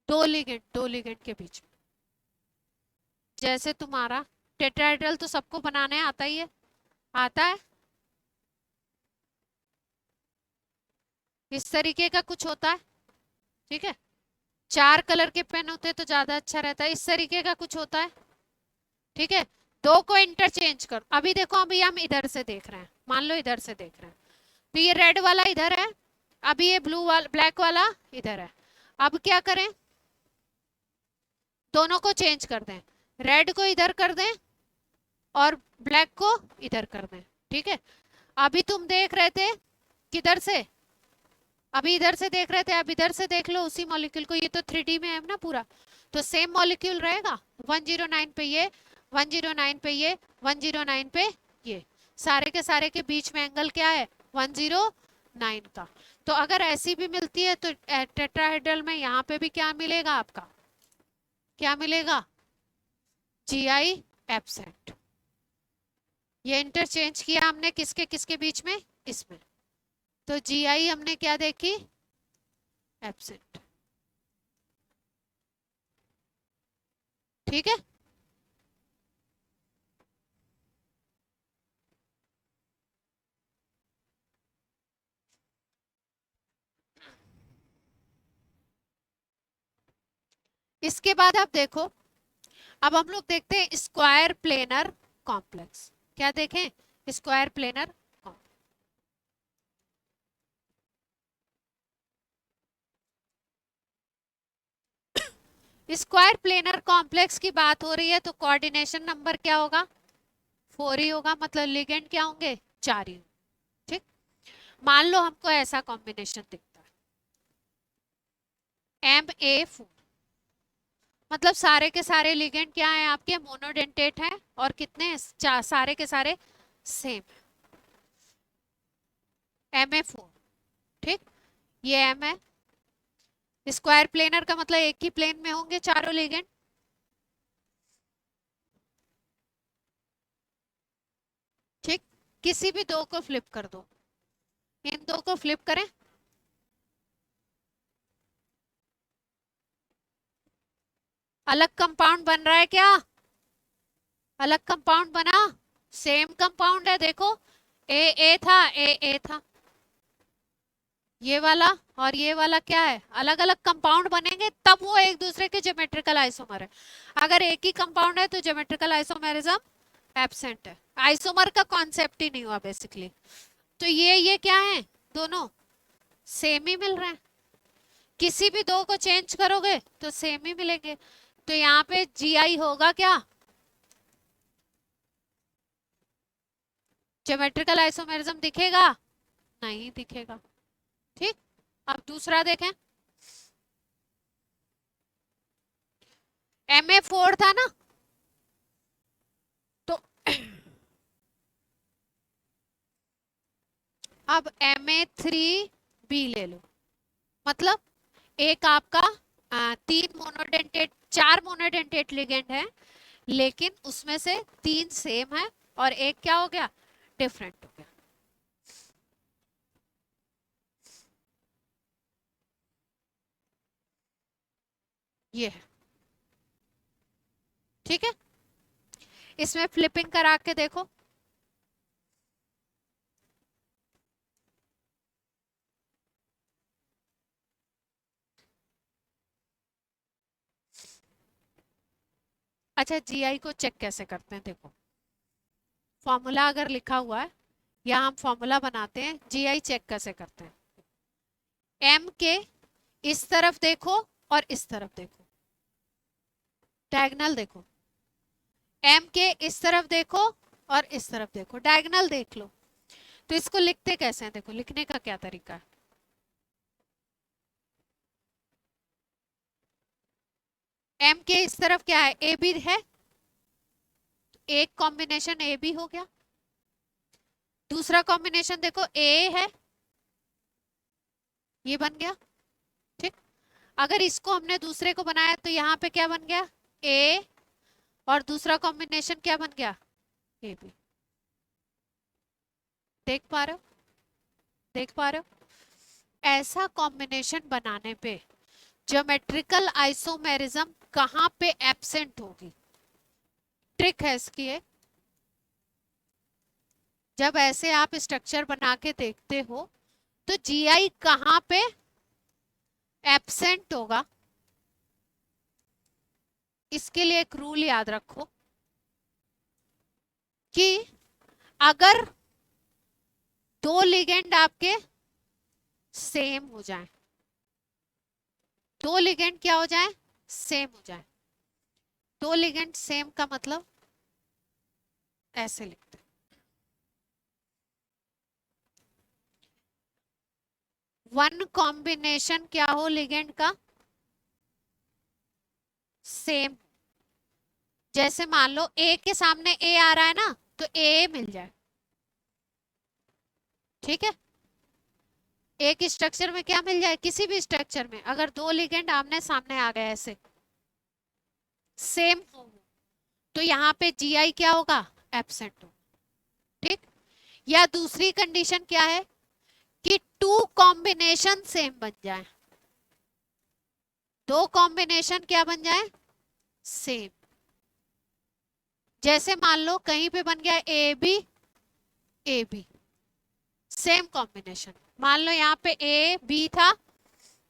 दो लिगेंड के बीच में। जैसे तुम्हारा टेट्राहेड्रल तो सबको बनाने आता ही है, आता है। इस तरीके का कुछ होता है, ठीक है। 4 कलर के पेन होते तो ज्यादा अच्छा रहता है। इस तरीके का कुछ होता है, ठीक है। दो को इंटरचेंज करो। अभी देखो, अभी हम इधर से देख रहे हैं, मान लो इधर से देख रहे हैं, तो ये रेड वाला इधर है, अभी ये ब्लू वाला ब्लैक वाला इधर है। अब क्या करें, दोनों को चेंज कर दें, रेड को इधर कर दें और ब्लैक को इधर कर दें, ठीक है। अभी तुम देख रहे थे किधर से, अभी इधर से देख रहे थे, अब इधर से देख लो उसी मॉलिक्यूल को। ये तो 3D में है ना पूरा, तो सेम मॉलिक्यूल रहेगा। 109 पे ये, 109 पे ये, 109 पे ये, सारे के सारे के बीच में एंगल क्या है, 109 का। तो अगर ऐसी भी मिलती है तो टेट्राहेड्रल में यहाँ पे भी क्या मिलेगा आपका, क्या मिलेगा, GI एब्सेंट। ये इंटरचेंज किया हमने किसके किसके बीच में, इसमें, तो GI हमने क्या देखी, एब्सेंट, ठीक है। इसके बाद आप देखो, अब हम लोग देखते हैं स्क्वायर प्लेनर कॉम्प्लेक्स। क्या देखें, square planar. Square planar complex की बात हो रही है तो कोऑर्डिनेशन नंबर क्या होगा, 4 ही होगा, मतलब लिगेंड क्या होंगे, 4 ही, ठीक। मान लो हमको ऐसा कॉम्बिनेशन दिखता है MA4, मतलब सारे के सारे लिगेंड क्या है आपके, मोनोडेंटेट है, और कितने, सारे के सारे सेम, MA4, ठीक। ये M है। स्क्वायर प्लेनर का मतलब एक ही प्लेन में होंगे चारों लिगेंड, ठीक। किसी भी दो को फ्लिप कर दो, इन दो को फ्लिप करें, अलग कंपाउंड बन रहा है क्या, अलग कंपाउंड बना, सेम कंपाउंड है, देखो ए ए था, ए ए था, ये वाला और ये वाला क्या है, अलग अलग कंपाउंड बनेंगे तब वो एक दूसरे के ज्योमेट्रिकल आइसोमर है। अगर एक ही कंपाउंड है तो ज्योमेट्रिकल आइसोमेरिज्म एब्सेंट है, आइसोमर का कॉन्सेप्ट ही नहीं हुआ बेसिकली। तो ये क्या है, दोनों सेम ही मिल रहे हैं, किसी भी दो को चेंज करोगे तो सेम ही मिलेंगे। तो यहाँ पे GI होगा क्या, ज्योमेट्रिकल आइसोमेरिज्म दिखेगा, नहीं दिखेगा, ठीक। अब दूसरा देखें, MA4 था ना, तो अब MA3B ले लो, मतलब एक आपका 3 मोनोडेंटेट 4 मोनोडेंटेट लिगेंड है, लेकिन उसमें से 3 सेम है और एक क्या हो गया, डिफरेंट हो गया। ये है, ठीक है। इसमें फ्लिपिंग करा के देखो, अच्छा GI को चेक कैसे करते हैं, देखो फॉर्मूला अगर लिखा हुआ है या हम फॉर्मूला बनाते हैं, GI चेक कैसे करते हैं, M के इस तरफ देखो और इस तरफ देखो, डायगोनल देखो, M के इस तरफ देखो और इस तरफ देखो, डायगोनल देख लो। तो इसको लिखते कैसे हैं, देखो लिखने का क्या तरीका है, M के इस तरफ क्या है, AB है, एक कॉम्बिनेशन AB हो गया, दूसरा कॉम्बिनेशन देखो A है, ये बन गया, ठीक। अगर इसको हमने दूसरे को बनाया तो यहाँ पे क्या बन गया, A, और दूसरा कॉम्बिनेशन क्या बन गया, AB। देख पा रहे हो, देख पा रहे हो, ऐसा कॉम्बिनेशन बनाने पे ज्योमेट्रिकल आइसोमेरिज्म कहाँ पे एब्सेंट होगी? ट्रिक है इसकी है, जब ऐसे आप स्ट्रक्चर बना के देखते हो तो जीआई कहाँ पे एब्सेंट होगा, इसके लिए एक रूल याद रखो कि अगर दो लिगेंड आपके सेम हो जाए, दो लिगेंड क्या हो जाए? सेम हो जाए। दो लिगेंड सेम का मतलब ऐसे लिखते हैं, वन कॉम्बिनेशन क्या हो लिगेंड का? सेम। जैसे मान लो ए के सामने ए आ रहा है ना, तो ए मिल जाए, ठीक है। एक स्ट्रक्चर में क्या मिल जाए? किसी भी स्ट्रक्चर में अगर दो लिगेंड आमने सामने आ गए ऐसे सेम हो, तो यहाँ पे जीआई क्या होगा? एब्सेंट होगा, ठीक। या दूसरी कंडीशन क्या है कि टू कॉम्बिनेशन सेम बन जाए, दो कॉम्बिनेशन क्या बन जाए? सेम। जैसे मान लो कहीं पे बन गया ए बी सेम कॉम्बिनेशन, मान लो यहाँ पे ए बी था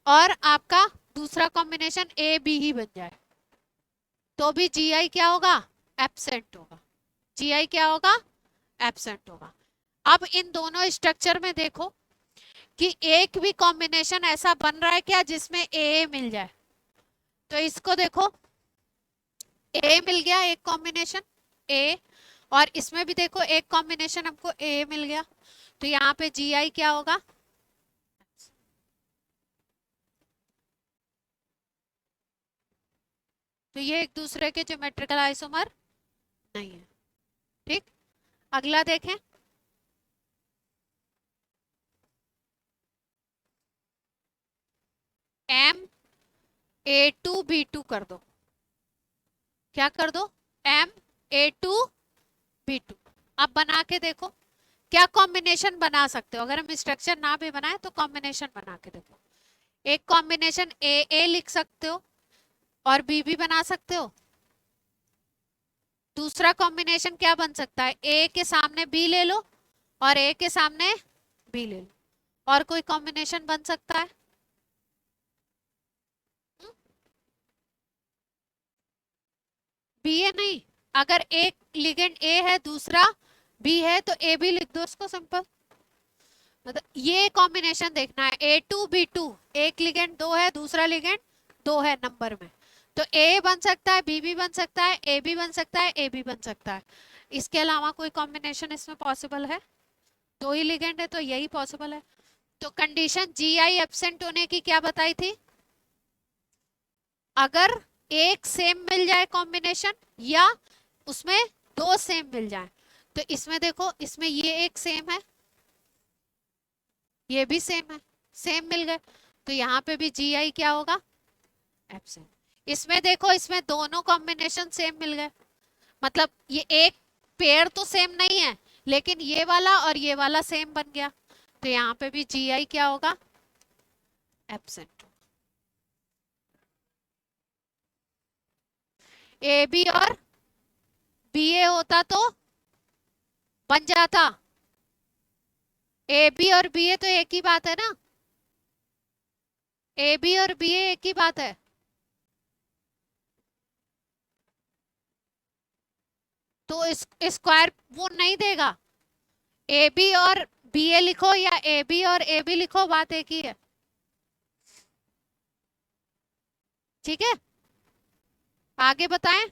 और आपका दूसरा कॉम्बिनेशन ए बी ही बन जाए, तो भी जीआई क्या होगा? एब्सेंट होगा। जीआई क्या होगा? एब्सेंट होगा। अब इन दोनों स्ट्रक्चर में देखो कि एक भी कॉम्बिनेशन ऐसा बन रहा है क्या जिसमें ए मिल जाए? तो इसको देखो, ए मिल गया एक कॉम्बिनेशन ए, और इसमें भी देखो एक कॉम्बिनेशन हमको ए मिल गया, तो यहाँ पे जीआई क्या होगा? तो ये एक दूसरे के ज्योमेट्रिकल आइसोमर नहीं है, ठीक। अगला देखें, M A two B two कर दो, क्या कर दो? M A two B two. अब बना के देखो क्या कॉम्बिनेशन बना सकते हो, अगर हम स्ट्रक्चर ना भी बनाए तो कॉम्बिनेशन बना के देखो। एक कॉम्बिनेशन ए लिख सकते हो और बी भी बना सकते हो। दूसरा कॉम्बिनेशन क्या बन सकता है? ए के सामने बी ले लो और ए के सामने बी ले लो, और कोई कॉम्बिनेशन बन सकता है? बी ए नहीं, अगर एक लिगेंड ए है दूसरा बी है तो ए बी लिख दो उसको, सिंपल। मतलब ये कॉम्बिनेशन देखना है ए टू बी टू, एक लिगेंड दो है दूसरा लिगेंड दो है नंबर में, तो ए बन सकता है, बी भी बन सकता है, ए भी बन सकता है, ए भी बन सकता है। इसके अलावा कोई कॉम्बिनेशन इसमें पॉसिबल है? दो ही लिगेंड है तो यही पॉसिबल है। तो कंडीशन जी आई एब्सेंट होने की क्या बताई थी? अगर एक सेम मिल जाए कॉम्बिनेशन या उसमें दो सेम मिल जाए, तो इसमें देखो इसमें ये एक सेम है, ये भी सेम है, सेम मिल गए, तो यहाँ पे भी जी आई क्या होगा? एब्सेंट। इसमें देखो इसमें दोनों कॉम्बिनेशन सेम मिल गए, मतलब ये एक पेयर तो सेम नहीं है लेकिन ये वाला और ये वाला सेम बन गया, तो यहाँ पे भी जी आई क्या होगा? एब्सेंट। ए बी और बी ए होता तो बन जाता, ए बी और बी ए तो एक ही बात है ना, ए बी और बी ए एक ही बात है। तो इस स्क्वायर वो नहीं देगा, ए बी और बी ए लिखो या ए बी और ए बी लिखो, बात एक ही है, ठीक है। आगे बताएं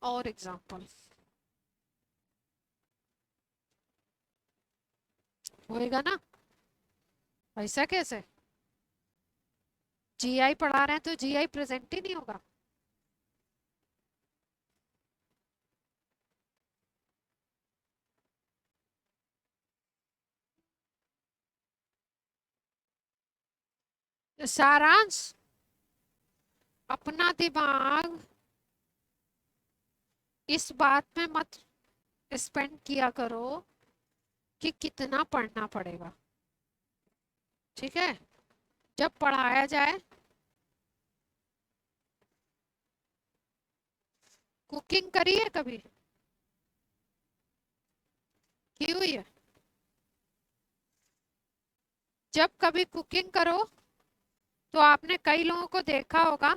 और एग्जांपल होएगा ना? ऐसा कैसे? जीआई पढ़ा रहे हैं तो जीआई प्रेजेंट ही नहीं होगा? सारांश, अपना दिमाग इस बात में मत स्पेंड किया करो कि कितना पढ़ना पड़ेगा, ठीक है। जब पढ़ाया जाए। कुकिंग करी है कभी? की हुई है? जब कभी कुकिंग करो तो आपने कई लोगों को देखा होगा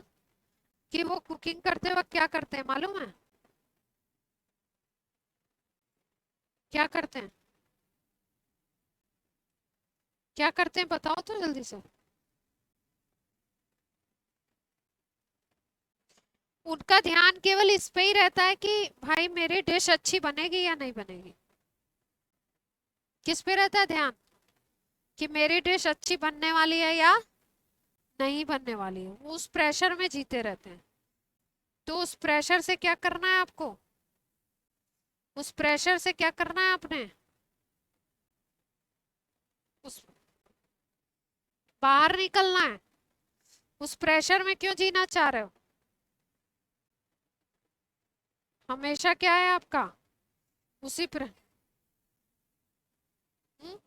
कि वो कुकिंग करते वक्त क्या करते हैं मालूम है? क्या करते हैं? क्या करते हैं बताओ तो जल्दी से। उनका ध्यान केवल इस पे ही रहता है कि भाई मेरी डिश अच्छी बनेगी या नहीं बनेगी। किस पे रहता है ध्यान? कि मेरी डिश अच्छी बनने वाली है या नहीं बनने वाली है। वो उस प्रेशर में जीते रहते हैं। तो उस प्रेशर से क्या करना है आपको? उस प्रेशर से क्या करना है आपने? उस बाहर निकलना है। उस प्रेशर में क्यों जीना चाह रहे हो? हमेशा क्या है आपका? उसी पर। हम्म?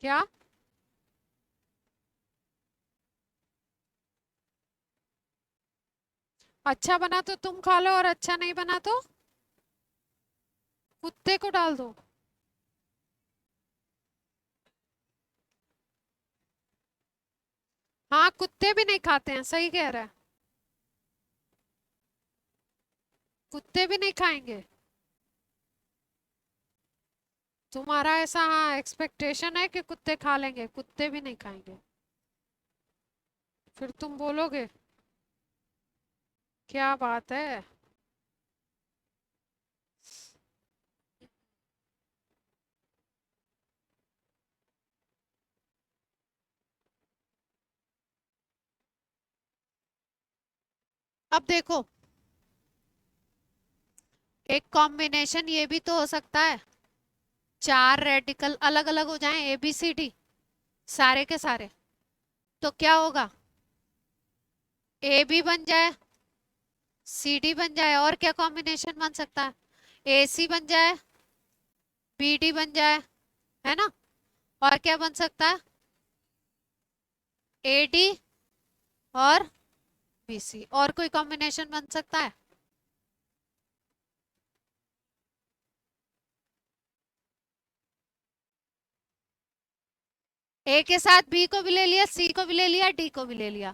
क्या? अच्छा बना तो तुम खा लो और अच्छा नहीं बना तो कुत्ते को डाल दो। हाँ कुत्ते भी नहीं खाते हैं, सही कह रहा है। कुत्ते भी नहीं खाएंगे। तुम्हारा ऐसा हाँ एक्सपेक्टेशन है कि कुत्ते खा लेंगे, कुत्ते भी नहीं खाएंगे। फिर तुम बोलोगे। क्या बात है। अब देखो, एक कॉम्बिनेशन ये भी तो हो सकता है, चार रेडिकल अलग अलग हो जाएं ए बी सी डी, सारे के सारे। तो क्या होगा? ए बी बन जाए, सी डी बन जाए, और क्या कॉम्बिनेशन बन सकता है? ए सी बन जाए, बी डी बन जाए, है ना? और क्या बन सकता है? ए डी और बी सी। और कोई कॉम्बिनेशन बन सकता है? ए के साथ बी को भी ले लिया, सी को भी ले लिया, डी को भी ले लिया।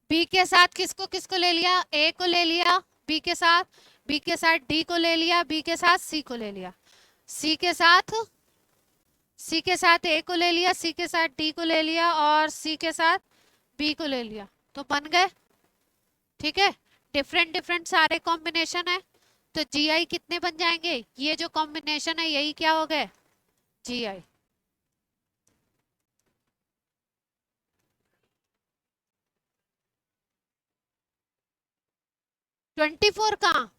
बी के साथ किसको किसको ले लिया? ए को ले लिया बी के साथ, बी के साथ डी को ले लिया, बी के साथ सी को ले लिया, सी के साथ सी के साथ ए को ले लिया, सी के साथ डी को ले लिया और सी के साथ बी को ले लिया। तो बन गए। ठीक है, डिफरेंट डिफरेंट सारे कॉम्बिनेशन है। तो जी आई कितने बन जाएंगे? ये जो कॉम्बिनेशन है यही क्या हो गए? जी आई। 24 कहाँ?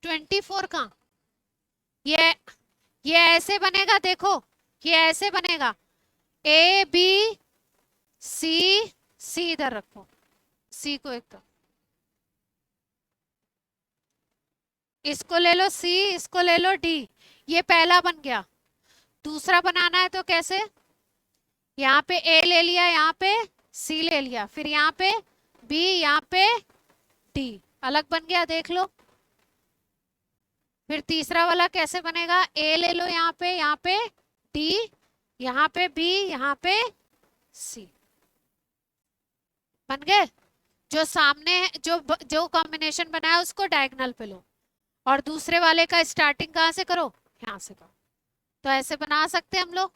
24 कहाँ? ये ये ऐसे बनेगा देखो, ये ऐसे बनेगा। ए बी सी, सी इधर रखो, सी को एक तो इसको ले लो सी, इसको ले लो डी। ये पहला बन गया। दूसरा बनाना है तो कैसे? यहाँ पे ए ले लिया, यहाँ पे सी ले लिया, फिर यहाँ पे बी, यहाँ पे डी, अलग बन गया देख लो। फिर तीसरा वाला कैसे बनेगा? ए ले लो यहाँ पे डी, यहाँ पे बी, यहाँ पे सी। बन गए। जो सामने जो जो कॉम्बिनेशन बनाया उसको डायगोनल पे लो और दूसरे वाले का स्टार्टिंग कहाँ से करो? यहाँ से करो। तो ऐसे बना सकते हैं हम लोग।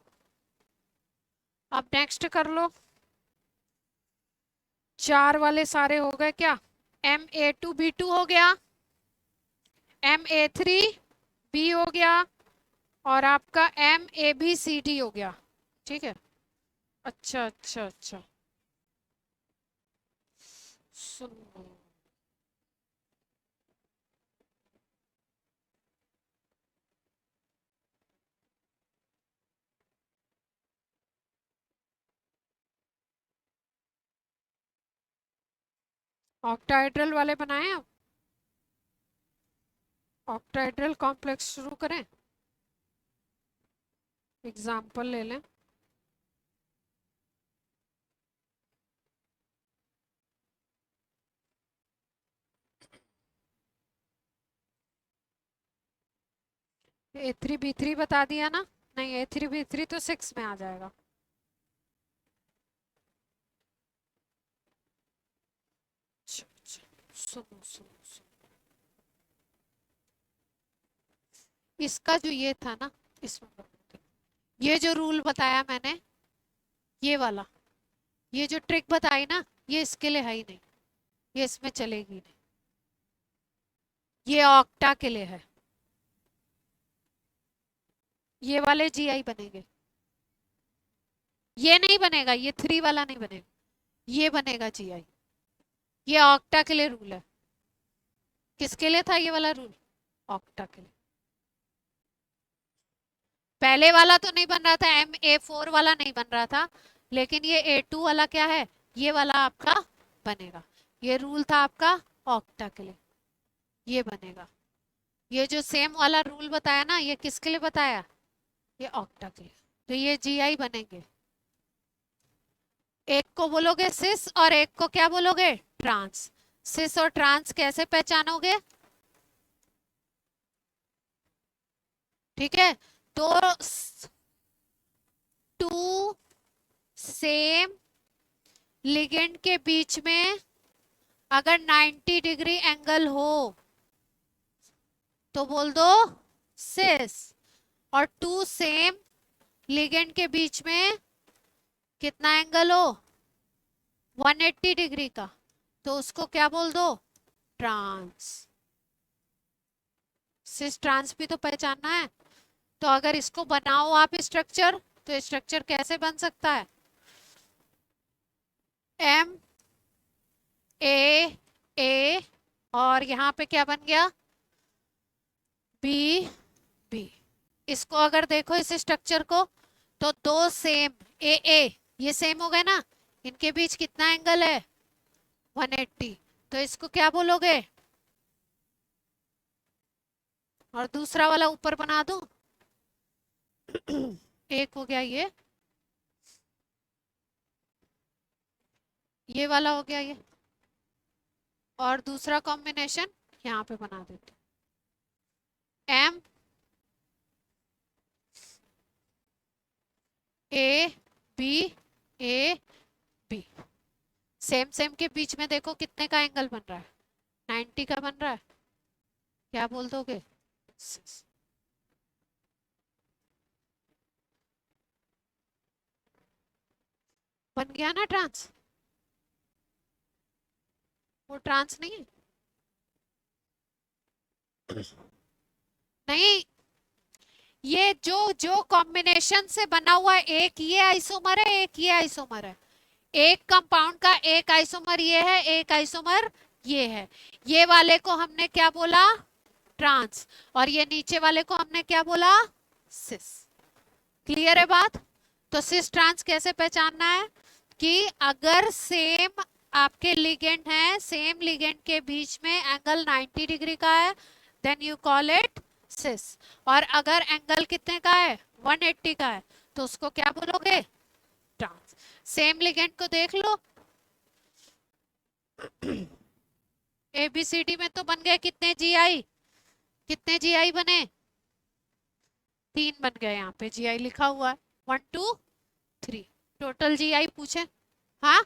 अब नेक्स्ट कर लो। चार वाले सारे हो गए क्या? MA2B2 हो गया, MA3B हो गया और आपका MABCD हो गया। ठीक है। अच्छा अच्छा अच्छा। सुनो, ऑक्टाहेड्रल वाले बनाए आप? ऑक्टाहेड्रल कॉम्प्लेक्स शुरू करें, एग्जाम्पल ले लें। A3B3 बता दिया ना? नहीं, A3B3 तो 6 में आ जाएगा। सुनो सुनो सुनो, इसका जो ये था ना, इसमें ये जो रूल बताया मैंने, ये वाला, ये जो ट्रिक बताई ना, ये इसके लिए है ही नहीं, ये इसमें चलेगी नहीं, ये ऑक्टा के लिए है। ये वाले जीआई बनेंगे, ये नहीं बनेगा, ये 3 वाला नहीं बनेगा, ये बनेगा जीआई। ये ऑक्टा के लिए रूल है। किसके लिए था ये वाला रूल? ऑक्टा के लिए। पहले वाला तो नहीं बन रहा था, MA4 वाला नहीं बन रहा था, लेकिन ये A2 वाला क्या है, ये वाला आपका बनेगा। ये रूल था आपका ऑक्टा के लिए, ये बनेगा। ये जो सेम वाला रूल बताया ना, ये किसके लिए बताया? ये ऑक्टा के लिए। तो ये जीआई बनेंगे। एक को बोलोगे सिस और एक को क्या बोलोगे? ट्रांस। सिस और ट्रांस कैसे पहचानोगे? ठीक है, तो टू सेम लिगेंड के बीच में अगर 90 डिग्री एंगल हो तो बोल दो सिस, और टू सेम लिगेंड के बीच में कितना एंगल हो? 180 डिग्री का, तो उसको क्या बोल दो? ट्रांस। सिस ट्रांस भी तो पहचानना है। तो अगर इसको बनाओ आप स्ट्रक्चर, तो स्ट्रक्चर कैसे बन सकता है? M A और यहाँ पे क्या बन गया? B। इसको अगर देखो इस स्ट्रक्चर को, तो दो सेम A ये सेम हो गए ना, इनके बीच कितना एंगल है? 180। तो इसको क्या बोलोगे? और दूसरा वाला ऊपर बना दो। एक हो गया ये वाला हो गया ये, और दूसरा कॉम्बिनेशन यहाँ पे बना देते। M A B same same के बीच में देखो कितने का एंगल बन रहा है? 90 का बन रहा है। क्या बोल दोगे? बन गया ना ट्रांस? वो ट्रांस नहीं है? नहीं, ये जो जो कॉम्बिनेशन से बना हुआ है, एक ये आइसोमर है, एक ये आइसोमर है। एक कंपाउंड का एक आइसोमर ये है, एक आइसोमर ये है। ये वाले को हमने क्या बोला? ट्रांस। और ये नीचे वाले को हमने क्या बोला? सिस। क्लियर है बात? तो सिस ट्रांस कैसे पहचानना है? कि अगर सेम आपके लिगेंड है, सेम लिगेंड के बीच में एंगल 90 डिग्री का है, देन यू कॉल इट सिस। और अगर एंगल कितने का है? 180 का है, तो उसको क्या बोलोगे? ट्रांस। सेम लिगेंड को देख लो, ABCD में तो बन गए कितने जीआई? कितने जीआई बने? 3 बन गए। यहाँ पे जीआई लिखा हुआ है 1 2 3, टोटल जीआई पूछे। हाँ,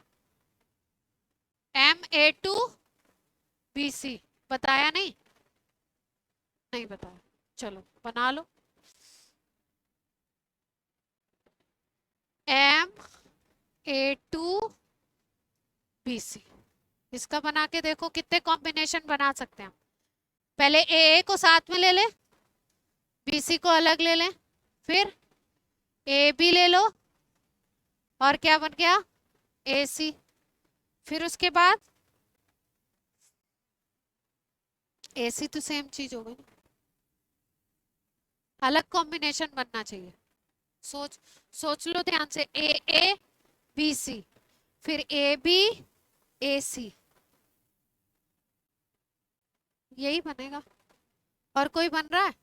MA2BC बताया नहीं? नहीं बताया, चलो बना लो। MA2BC, इसका बना के देखो कितने कॉम्बिनेशन बना सकते हैं। पहले AA को साथ में ले ले, BC को अलग ले लें, फिर AB ले लो, और क्या बन गया? AC। फिर उसके बाद एसी तो सेम चीज हो गई ना, अलग कॉम्बिनेशन बनना चाहिए। सोच सोच लो ध्यान से, ए ए बी सी, फिर ए बी ए सी, यही बनेगा। और कोई बन रहा है?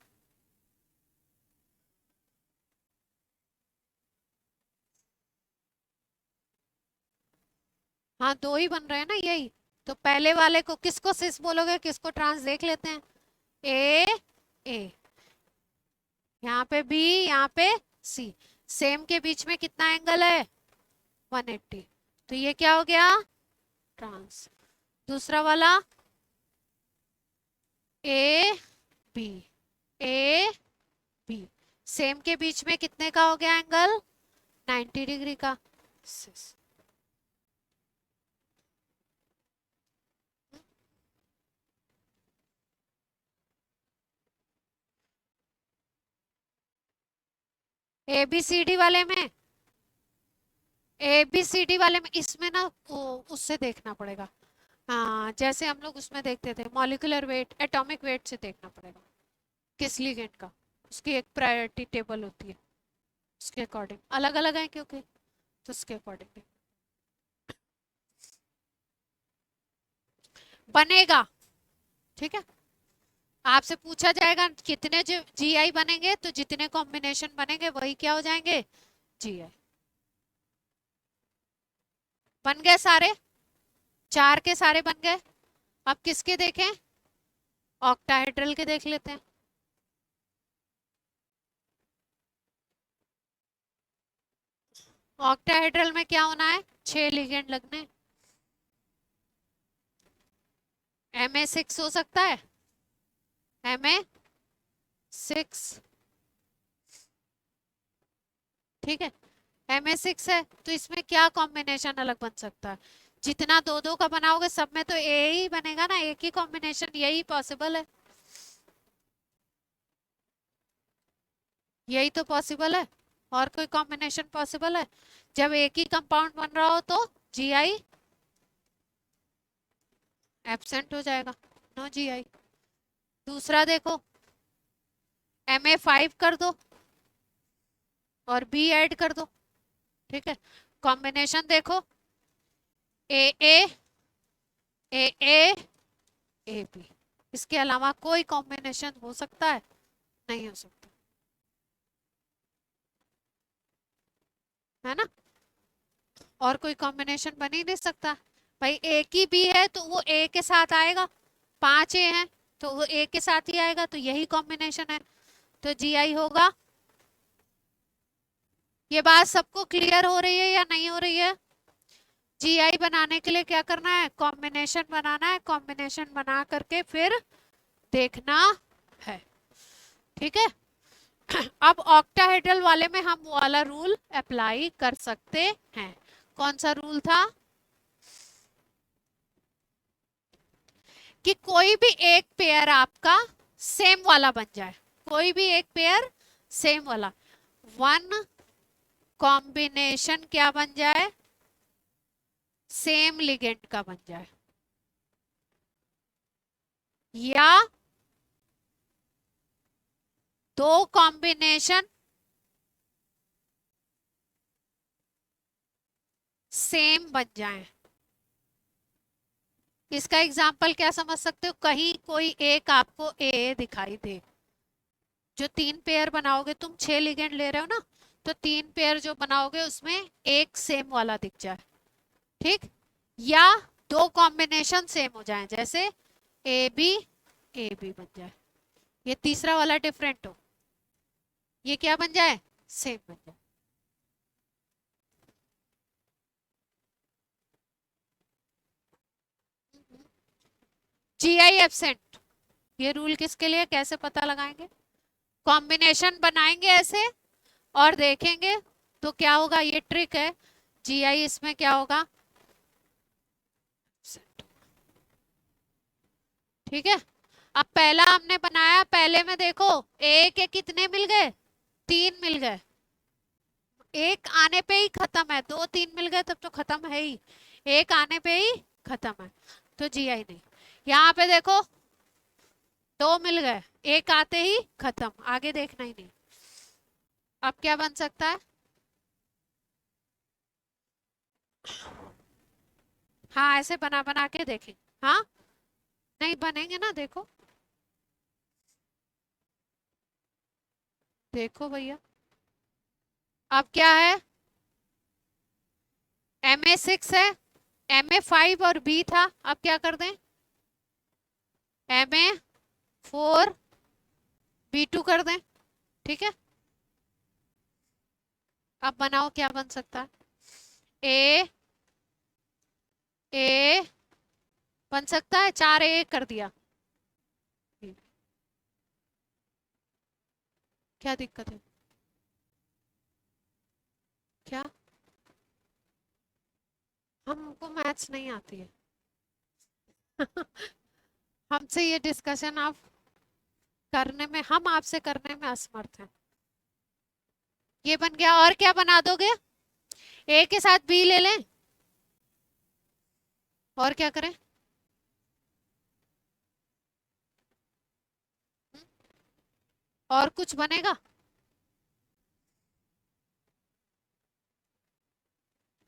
हाँ, दो ही बन रहे हैं ना, यही। तो पहले वाले को किसको सिस बोलोगे, किसको ट्रांस, देख लेते हैं। ए ए, यहाँ पे बी, यहाँ पे सी, सेम के बीच में कितना एंगल है, 180। तो ये क्या हो गया, ट्रांस। दूसरा वाला A B, A B, same के बीच में कितने का हो गया एंगल, 90 डिग्री का। सिस। ए बी सी डी वाले में, ए बी सी डी वाले में इसमें ना उससे देखना पड़ेगा। हाँ, जैसे हम लोग उसमें देखते थे मॉलिक्यूलर वेट, एटॉमिक वेट से देखना पड़ेगा किस लिगेंड का। उसकी एक प्रायोरिटी टेबल होती है, उसके अकॉर्डिंग अलग अलग है क्योंकि, तो उसके अकॉर्डिंग बनेगा। ठीक है, आपसे पूछा जाएगा कितने जीआई बनेंगे, तो जितने कॉम्बिनेशन बनेंगे वही क्या हो जाएंगे, जीआई। बन गए सारे, चार के सारे बन गए। अब किसके देखें, ऑक्टाहेड्रल के देख लेते हैं। ऑक्टाहेड्रल में क्या होना है, 6 लिगेंड लगने। Ma6 हो सकता है, Ma6, ठीक है। Ma6 है, तो इसमें क्या कॉम्बिनेशन अलग बन सकता है, जितना दो दो का बनाओगे सब में तो ए ही बनेगा ना, एक ही कॉम्बिनेशन, यही पॉसिबल है, यही तो पॉसिबल है। और कोई कॉम्बिनेशन पॉसिबल है, जब एक ही कंपाउंड बन रहा हो तो जीआई एब्सेंट हो जाएगा, नो जीआई। दूसरा देखो, Ma5 कर दो और बी ऐड कर दो, ठीक है। कॉम्बिनेशन देखो, ए ए ए ए ए बी, इसके अलावा कोई कॉम्बिनेशन हो सकता है, नहीं हो सकता, है ना। और कोई कॉम्बिनेशन बन ही नहीं सकता। भाई एक ही बी है तो वो ए के साथ आएगा, 5 ए हैं तो वो ए के साथ ही आएगा, तो यही कॉम्बिनेशन है, तो जीआई होगा। ये बात सबको क्लियर हो रही है या नहीं हो रही है? जीआई बनाने के लिए क्या करना है, कॉम्बिनेशन बनाना है, कॉम्बिनेशन बना करके फिर देखना है, ठीक है। अब ऑक्टाहेड्रल वाले में हम वो वाला रूल अप्लाई कर सकते हैं। कौन सा रूल था, कि कोई भी एक पेयर आपका सेम वाला बन जाए, कोई भी एक पेयर सेम वाला, वन कॉम्बिनेशन क्या बन जाए, सेम लिगेंड का बन जाए, या दो कॉम्बिनेशन सेम बन जाएं। इसका एग्जाम्पल क्या समझ सकते हो, कहीं कोई एक आपको ए दिखाई दे, जो 3 पेयर बनाओगे, तुम 6 लिगेंड ले रहे हो ना, तो 3 पेयर जो बनाओगे उसमें एक सेम वाला दिख जाए, ठीक। या दो कॉम्बिनेशन सेम हो जाए, जैसे ए बी बन जाए, ये तीसरा वाला डिफरेंट हो, ये क्या बन जाए, सेम बन जाए। जीआई एब्सेंट, ये रूल किसके लिए, कैसे पता लगाएंगे, कॉम्बिनेशन बनाएंगे ऐसे और देखेंगे तो क्या होगा, ये ट्रिक है। जीआई इसमें क्या होगा, ठीक है। अब पहला हमने बनाया, पहले में देखो ए के कितने मिल गए, 3 मिल गए, एक आने पे ही खत्म है, 2 3 मिल गए तब तो खत्म है ही, एक आने पे ही खत्म है, तो जीआई नहीं। यहाँ पे देखो दो मिल गए, एक आते ही खत्म, आगे देखना ही नहीं। अब क्या बन सकता है? हाँ, ऐसे बना बना के देखें। हाँ, नहीं बनेंगे ना, देखो। देखो भैया, अब क्या है? MA6 है, MA5 और B था, अब क्या कर दें? MA4 B2 कर दें, ठीक है। अब बनाओ, क्या बन सकता है? ए ए बन सकता है, 4A कर दिया। क्या दिक्कत है? क्या? हमको मैथ्स नहीं आती है। हमसे ये डिस्कशन आप करने में, हम आपसे करने में असमर्थ हैं। ये बन गया, और क्या बना दोगे? ए के साथ बी ले लें, और क्या करें? और कुछ बनेगा?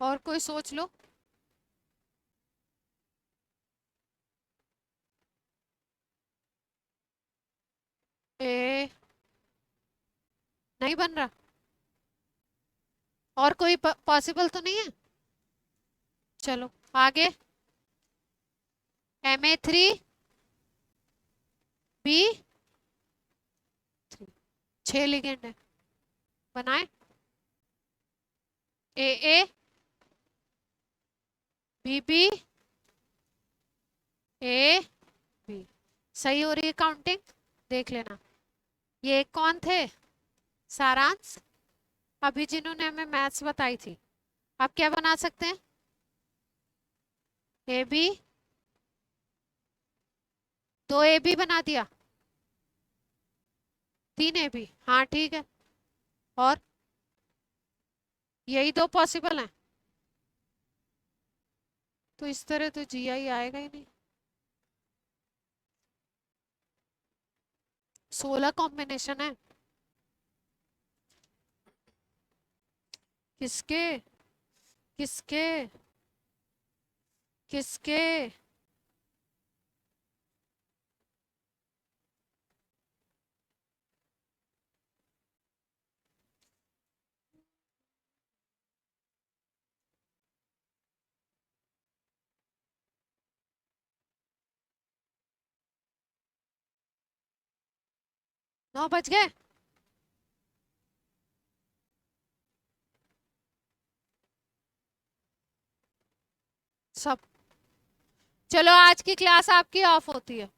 और कोई सोच लो। ए नहीं बन रहा? और कोई पॉसिबल तो नहीं है? चलो आगे। MA3 B3, 6 लिगेंड है, बनाए। AA BB AB, सही हो रही है काउंटिंग, देख लेना। ये कौन थे? सारांश, अभी जिन्होंने हमें मैथ्स बताई थी। आप क्या बना सकते हैं? AB, 2AB बना दिया, 3AB, हाँ ठीक है। और यही दो पॉसिबल हैं, तो इस तरह तो GI आएगा ही नहीं। 16 कॉम्बिनेशन है। किसके? किसके? किसके? 9 बज गए। सब, चलो आज की क्लास आपकी ऑफ होती है।